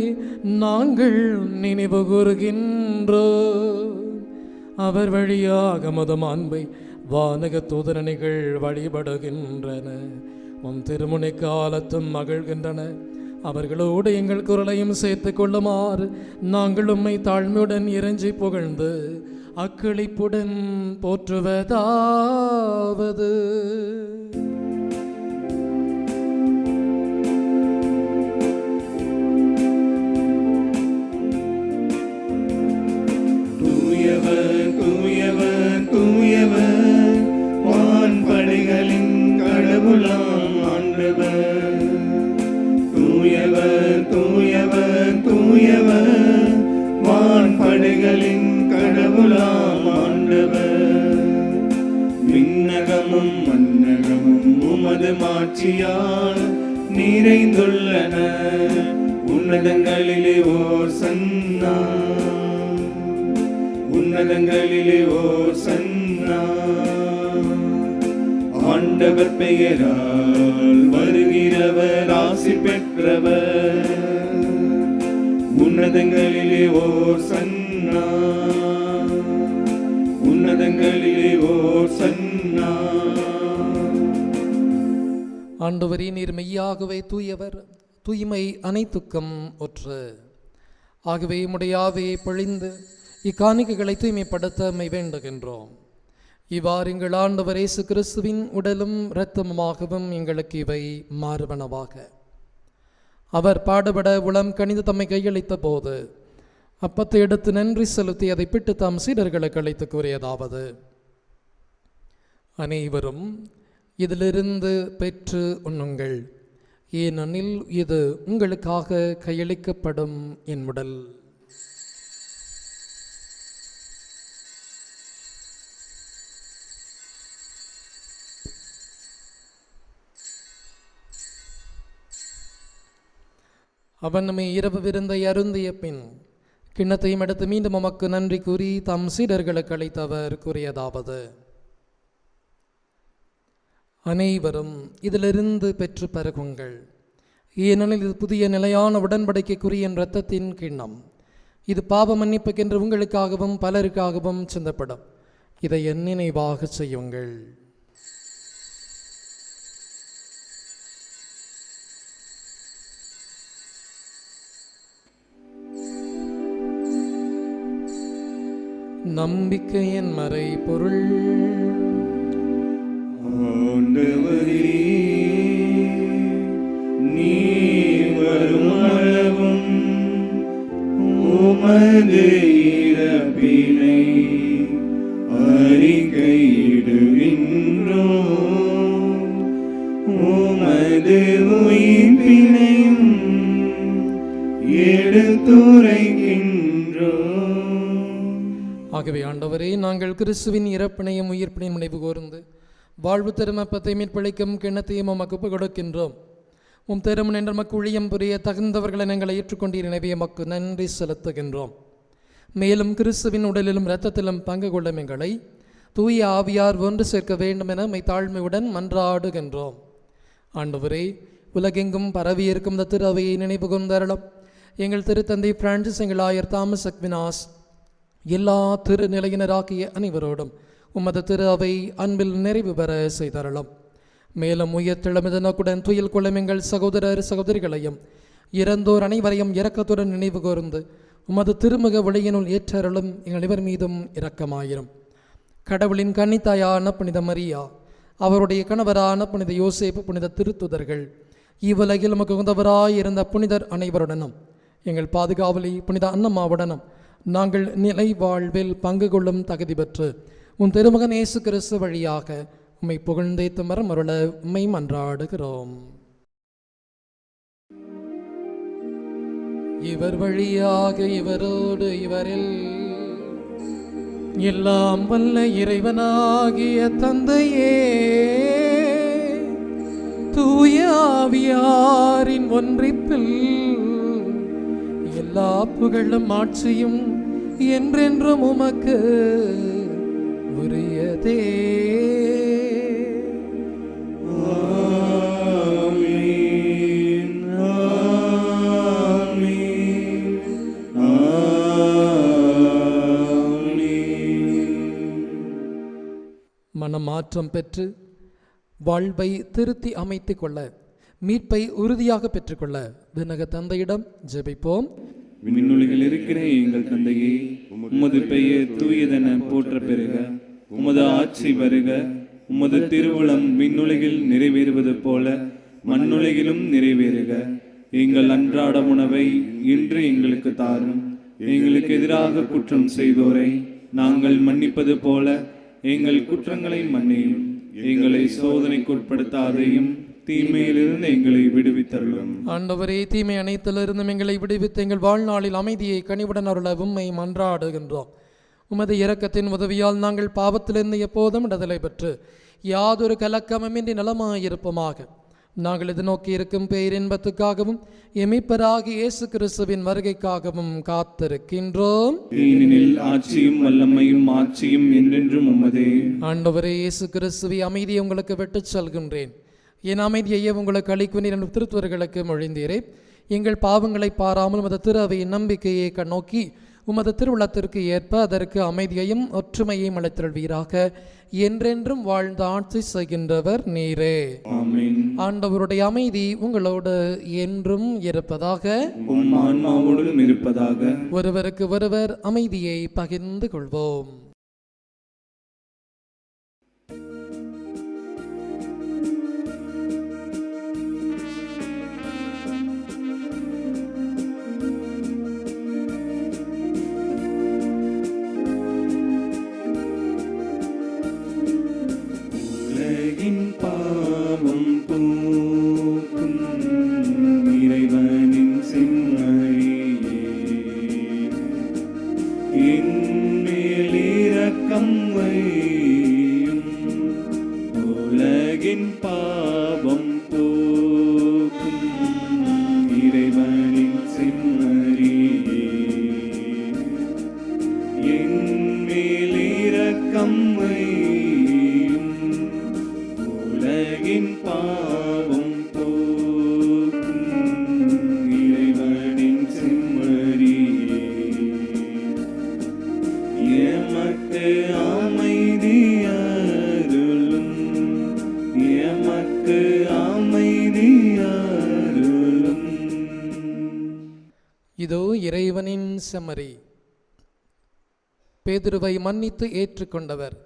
நாங்கள் நினைவு கூறுகின்றோம். அவர் வழியாக மதம் அன்பை வானக தூதரணிகள் வழிபடுகின்றன. உம் திருமுனை காலத்தும் மகிழ்கின்றன. அவர்களோடு எங்கள் குரலையும் சேர்த்து கொள்ளுமாறு நாங்கள் உம்மை தாழ்மையுடன் இறைஞ்சி புகழ்ந்து அக்களிப்புடன் போற்றுவதாவது. தூயவர் தூயவர் தூயவர், வான்படைகளின் கடவுளாம் ஆண்டவர். தூயவர் தூயவர் தூயவர், வான்படைகளின் கடவுளாம் ஆண்டவர். விண்ணகமும் மன்னகமும் உமது மாட்சியால் நிறைந்துள்ளன. உன்னதங்களிலே ஓர் சன்னா, உன்னதங்களிலே ஓர் சன்னா. ஆண்டவர் பெயரால் வருகிறவர் ஆசி பெற்றவர். உன்னதங்களிலே ஓர் சன்னா, உன்னதங்களிலே ஓர் சன்னா. ஆண்டவரே, நீர் மெய்யாகவே தூயவர், தூய்மை அனைத்துக்கும் ஒற்று. ஆகவே உம்முடைய ஆவியை பொழிந்து இக்காணிக்கைகளை தூய்மைப்படுத்த மை வேண்டுகின்றோம். இவ்வாறு எங்கள் ஆண்டவர் இயேசு கிறிஸ்துவின் உடலும் இரத்தமுமாகவும் எங்களுக்கு இவை மாறுவனவாக. அவர் பாடுபட உளம் கனிந்து தம்மை கையளித்த போது அப்பத்தை எடுத்து நன்றி செலுத்தி அதை பிட்டு தாம் சீடர்களுக்கு அழைத்து கூறியதாவது: அனைவரும் இதிலிருந்து பெற்று உண்ணுங்கள், ஏனெனில் இது உங்களுக்காக கையளிக்கப்படும் என் உடல். அவன் நம்மை இரவு விருந்தை அருந்திய பின் கிண்ணத்தையும் எடுத்து மீண்டும் உமக்கு நன்றி கூறி தம் சீடர்களுக்கு அளித்தவர் கூறியதாவது: அனைவரும் இதிலிருந்து பெற்று பருகுங்கள், ஏனெனில் இது புதிய நிலையான உடன்படிக்கைக்குரிய இரத்தத்தின் கிண்ணம். இது பாவ மன்னிப்புக்கென்று உங்களுக்காகவும் பலருக்காகவும் சிந்தப்படும். இதை என் நினைவாக செய்யுங்கள். நம்பிக்கையின் மறை பொருள். ஆண்டவரே, நீர் வரும் அளவும் உமது இறப்பினை அறிக்கையிடுகின்றோம், உமது உயிர்ப்பினையும் எடுத்துரைக்கின்றோம். ஆகவே ஆண்டவரே, நாங்கள் கிறிஸ்துவின் இறப்பினையும் உயிர்ப்பினையும் நினைவு கூர்ந்து வாழ்வு திருமப்பத்தை மீட்பளிக்கும் கிண்ணத்தையும் உமக்கு கொடுக்கின்றோம். உம் திருமணம் என்ற மக்கு ஊழியம் புரிய தகுந்தவர்களை நாங்கள் ஏற்றுக்கொண்டீர். எனவே எமக்கு நன்றி செலுத்துகின்றோம். மேலும் கிறிஸ்துவின் உடலிலும் இரத்தத்திலும் பங்கு கொள்ளும் எங்களை தூய ஆவியார் ஒன்று சேர்க்க வேண்டும் என மை தாழ்மையுடன் மன்றாடுகின்றோம். ஆண்டவரே, உலகெங்கும் பரவியிருக்கும் இந்த திரு அவையை நினைவு கொண்டருளும். எங்கள் திருத்தந்தை பிரான்சிஸ், எங்கள் ஆயர் தாமஸ் அக்வினாஸ், எல்லா திருநிலையினராகிய அனைவரோடும் உமது திரு அவை அன்பில் நிறைவு பெற செய்தருளும். மேலும் உயர்த்தெழுமித நோக்குடன் துயில் கொள்ளும் எங்கள் சகோதரர் சகோதரிகளையும் இறந்தோர் அனைவரையும் இரக்கத்துடன் நினைவு கூர்ந்து உமது திருமுக ஒளியினுள் ஏற்றருளும். எங்கள் இவர் மீதும் இரக்கமாயிரும். கடவுளின் கன்னித்தாயான புனித மரியா, அவருடைய கணவரான புனித யோசேப்பு, புனித திருத்துதர்கள், இவ்வுலகில் நமக்கு உகந்தவராயிருந்த புனிதர் அனைவருடனும் எங்கள் பாதுகாவலி புனித அன்னம்மாவுடனும் நாங்கள் நிலை வாழ்வில் பங்கு கொள்ளும் தகுதி பெற்று உன் திருமகன் இயேசு கிறிஸ்து வழியாக உம்மை புகழ்ந்தேத்து மரம் அருள உம்மை மன்றாடுகிறோம். இவர் வழியாக இவரோடு இவரில் எல்லாம் வல்ல இறைவனாகிய தந்தையே, தூய ஆவியாரின் ஒன்றிப்பில் எல்லா புகழும் ஆட்சியும் என்றென்றும் உமக்கு உரியதே. மனமாற்றம் பெற்று வாழ்வை திருத்தி அமைத்து கொள்ள, மீட்பை உறுதியாக பெற்றுக்கொள்ள விண்ணக தந்தையிடம் ஜெபிப்போம். விண்ணுலகில் இருக்கிற எங்கள் தந்தையே, உமது பெயர் தூயதென போற்ற பெறுக. உமது ஆட்சி வருக. உமது திருவுளம் விண்ணுலகில் நிறைவேறுவது போல மண்ணுலகிலும் நிறைவேறுக. எங்கள் அன்றாட உணவை இன்று எங்களுக்கு தாரும். எங்களுக்கு எதிராக குற்றம் செய்தோரை நாங்கள் மன்னிப்பது போல எங்கள் குற்றங்களை மன்னியும். எங்களை சோதனைக்குட்படுத்தாதையும் தீமையிலிருந்து எங்களை விடுவித்தருளும். ஆண்டவரே, தீமை அனைத்திலிருந்தும் எங்களை விடுவித்து எங்கள் வாழ்நாளில் அமைதியை கனிவுடன் அருள உம்மை மன்றாடுகின்றோம். உமது இரக்கத்தின் உதவியால் நாங்கள் பாவத்திலிருந்து எப்போதும் விடுதலை பெற்று யாதொரு கலக்கமின்றி நலமாயிருப்போமாக. நாங்கள் இது நோக்கி இருக்கும் பேரின்பத்துக்காகவும் எமிப்பராகி இயேசு கிறிஸ்துவின் வருகைக்காகவும் காத்திருக்கின்றோம். ஏனெனில் ஆட்சியும் வல்லமையும் ஆட்சியும் என்றென்றும் உமதே. ஆண்டவரே இயேசு கிறிஸ்துவை அமைதியை உங்களுக்கு விட்டுச் செல்கின்றேன், என் அமைதியையே உங்களுக்கு அளிக்குவீர் என்று திருத்துவர்களுக்கு மொழிந்தீரே. எங்கள் பாவங்களை பாராமல் உமது திரு அவையின் நம்பிக்கையை கண்ணோக்கி உமது திருவுளத்திற்கு ஏற்ப அதற்கு அமைதியையும் ஒற்றுமையையும் அளித்தருள்வீராக. என்றென்றும் வாழ்ந்து ஆட்சி செய்கின்றவர் நீரே. ஆமென். ஆண்டவருடைய அமைதி உங்களோடு என்றும் இருப்பதாக. உம் ஆன்மாவோடும் இருப்பதாக. ஒருவருக்கு ஒருவர் அமைதியை பகிர்ந்து கொள்வோம். பாவம் போக்கும் இறைவனின் செம்மறியே, என்மேல் இரக்கம் வையும். உலகின் பாவம் போக்கும் இறைவனின் செம்மறியே, என் மேல் இரக்கம் வையும். உலகின் பாவம் போக்கும் இறைவனின் செம்மறியே, எமக்கு அமைதி அருளும், எமக்கு அமைதி அருளும். இதோ இறைவனின் செம்மறி, பேதுருவை மன்னித்து ஏற்றுக்கொண்டவர்,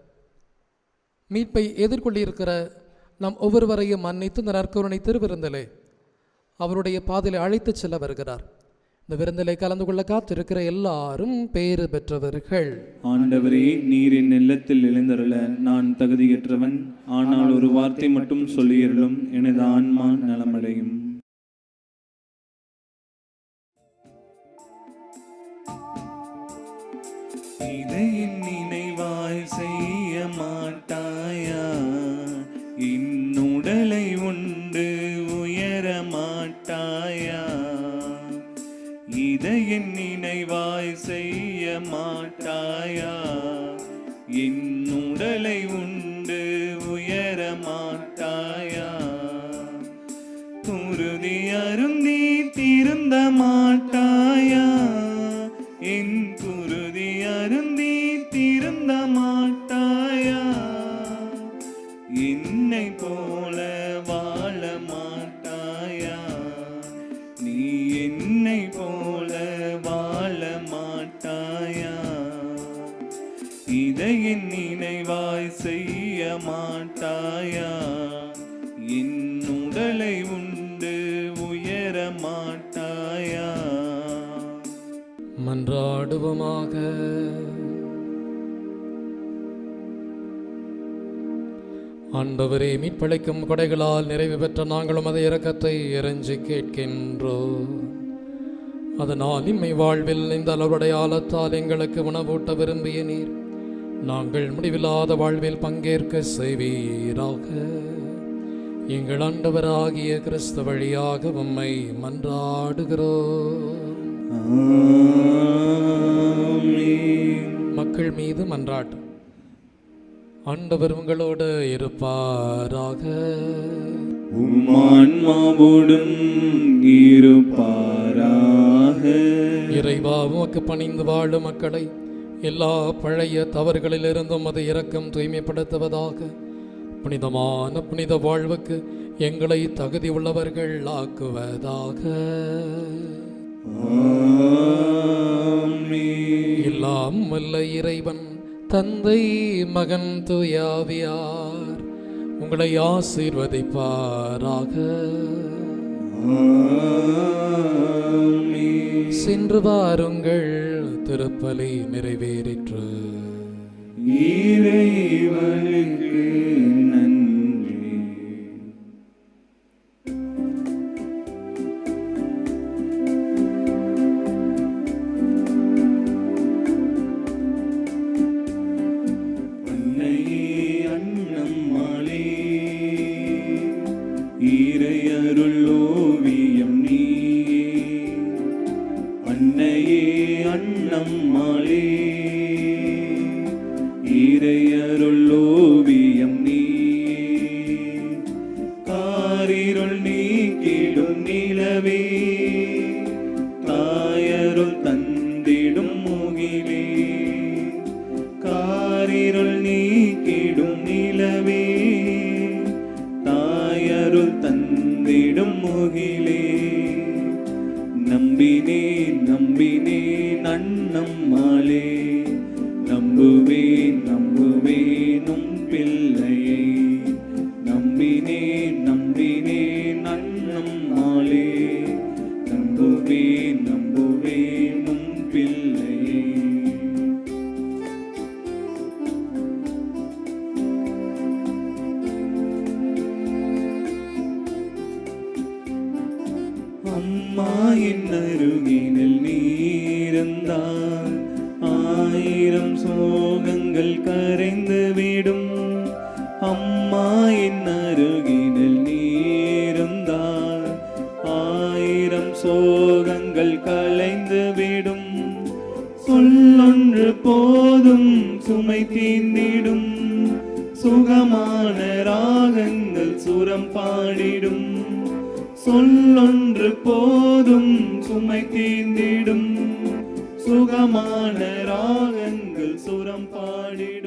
மீட்பை எதிர்கொண்டிருக்கிற நம் ஒவ்வொருவரையும் மன்னித்து இந்த நற்கருணை திருவிருந்தலை அவருடைய பாதையில் அழைத்து செல்ல வருகிறார். இந்த விருந்திலை கலந்து கொள்ள காத்திருக்கிற எல்லாரும் பேறு பெற்றவர்கள். ஆண்டவரே, நீர் என் இல்லத்தில் எழுந்தருள நான் தகுதியற்றவன். ஆனால் ஒரு வார்த்தை மட்டும் சொல்லியருளும், எனது ஆன்மா நலமடையும். இதை என் நினைவாய் செய்ய மாட்டாயா? இன்னுடலை உண்டு உயர மாட்டாயா? இதை என் நினைவாய் செய்ய மாட்டாயா? இன்னுடலை உண்டு உயர மாட்டாயா? குருதி அருந்தி திருந்த மாட்டாயா? என் குருதி அருந்தி திருந்த மாட்டாயா? என்னை போல வாழ மாட்டாயா? நீ என்னை போல வாழ மாட்டாயா? இதை என் நினைவாய் செய்ய மாட்டாயா? என் உடலை உண்டு உயர மாட்டாயா? மன்றாடுவோமாக. ஆண்டவரே, மீட்பளிக்கும் கொடைகளால் நிறைவு பெற்ற நாங்களும் அதை இரக்கத்தை இறைஞ்சி கேட்கின்றோம். அதனால் இம்மை வாழ்வில் இந்த அளவுடைய ஆழத்தால் எங்களுக்கு உணவூட்ட விரும்பிய நீர் நாங்கள் முடிவில்லாத வாழ்வில் பங்கேற்க செய்வீராக. எங்கள் ஆண்டவராகிய கிறிஸ்து வழியாக உம்மை மன்றாடுகிறோம். மக்கள் மீது மன்றாட்டு. ஆண்டவர் உங்களோடு இருப்பாராக. உம்மான்மாவோடும் இருப்பாராக. இறைவா, உமக்கு பணிந்து வாழும் மக்களை எல்லா பழைய தவறுகளிலிருந்தும் அதை இரக்கம் தூய்மைப்படுத்துவதாக. புனிதமான புனித வாழ்வுக்கு எங்களை தகுதி உள்ளவர்கள் ஆக்குவதாக. எல்லாம் வல்ல இறைவன் தந்தை, மகன், தூயாவியார் உங்களை ஆசீர்வதிப்பாராக. சென்று வாருங்கள், திருப்பலி நிறைவேறிற்று. இறைவனுக்கு நன்றி. அன்னையே அன்னம்மாளே, இறையருள் ஓவியம் நீயே. அன்னையே அன்னம்மாளே, இறையருள் ஓவியம் நீயே. காரிருள் நீக்கிடும் நிலவே, தாயருள் தந்திடும் முகிலே. காரிருள் நீக்கிடும் நிலவே, தாயருள் தந்திடும் முகிலே. நம்பினேன் நம்பினேன் அன்னம்மாளே, நம்புவேன் நம்புவேன் உம் பிள்ளையை. நம்பினேன் நம்பினேன் அன்னம்மாளே, நம்புவேன் நம்புவேன் உம் பிள்ளையை. அம்மா என் அருகினில் நீருந்தால் ஆயிரம் சோகங்கள் கரைந்து விடும். அம்மா என் அருகினில் நீருந்தால் ஆயிரம் சோகங்கள் கலைந்து விடும். சொல்லொன்று போ போதும் சுமை தீர்ந்திடும். சுகமான ராகங்கள் சுரம் பாடிடும். சொல்லொன்று போதும் சுமை தீர்ந்திடும். சுகமான ராகங்கள் சுரம் பாடிடும்.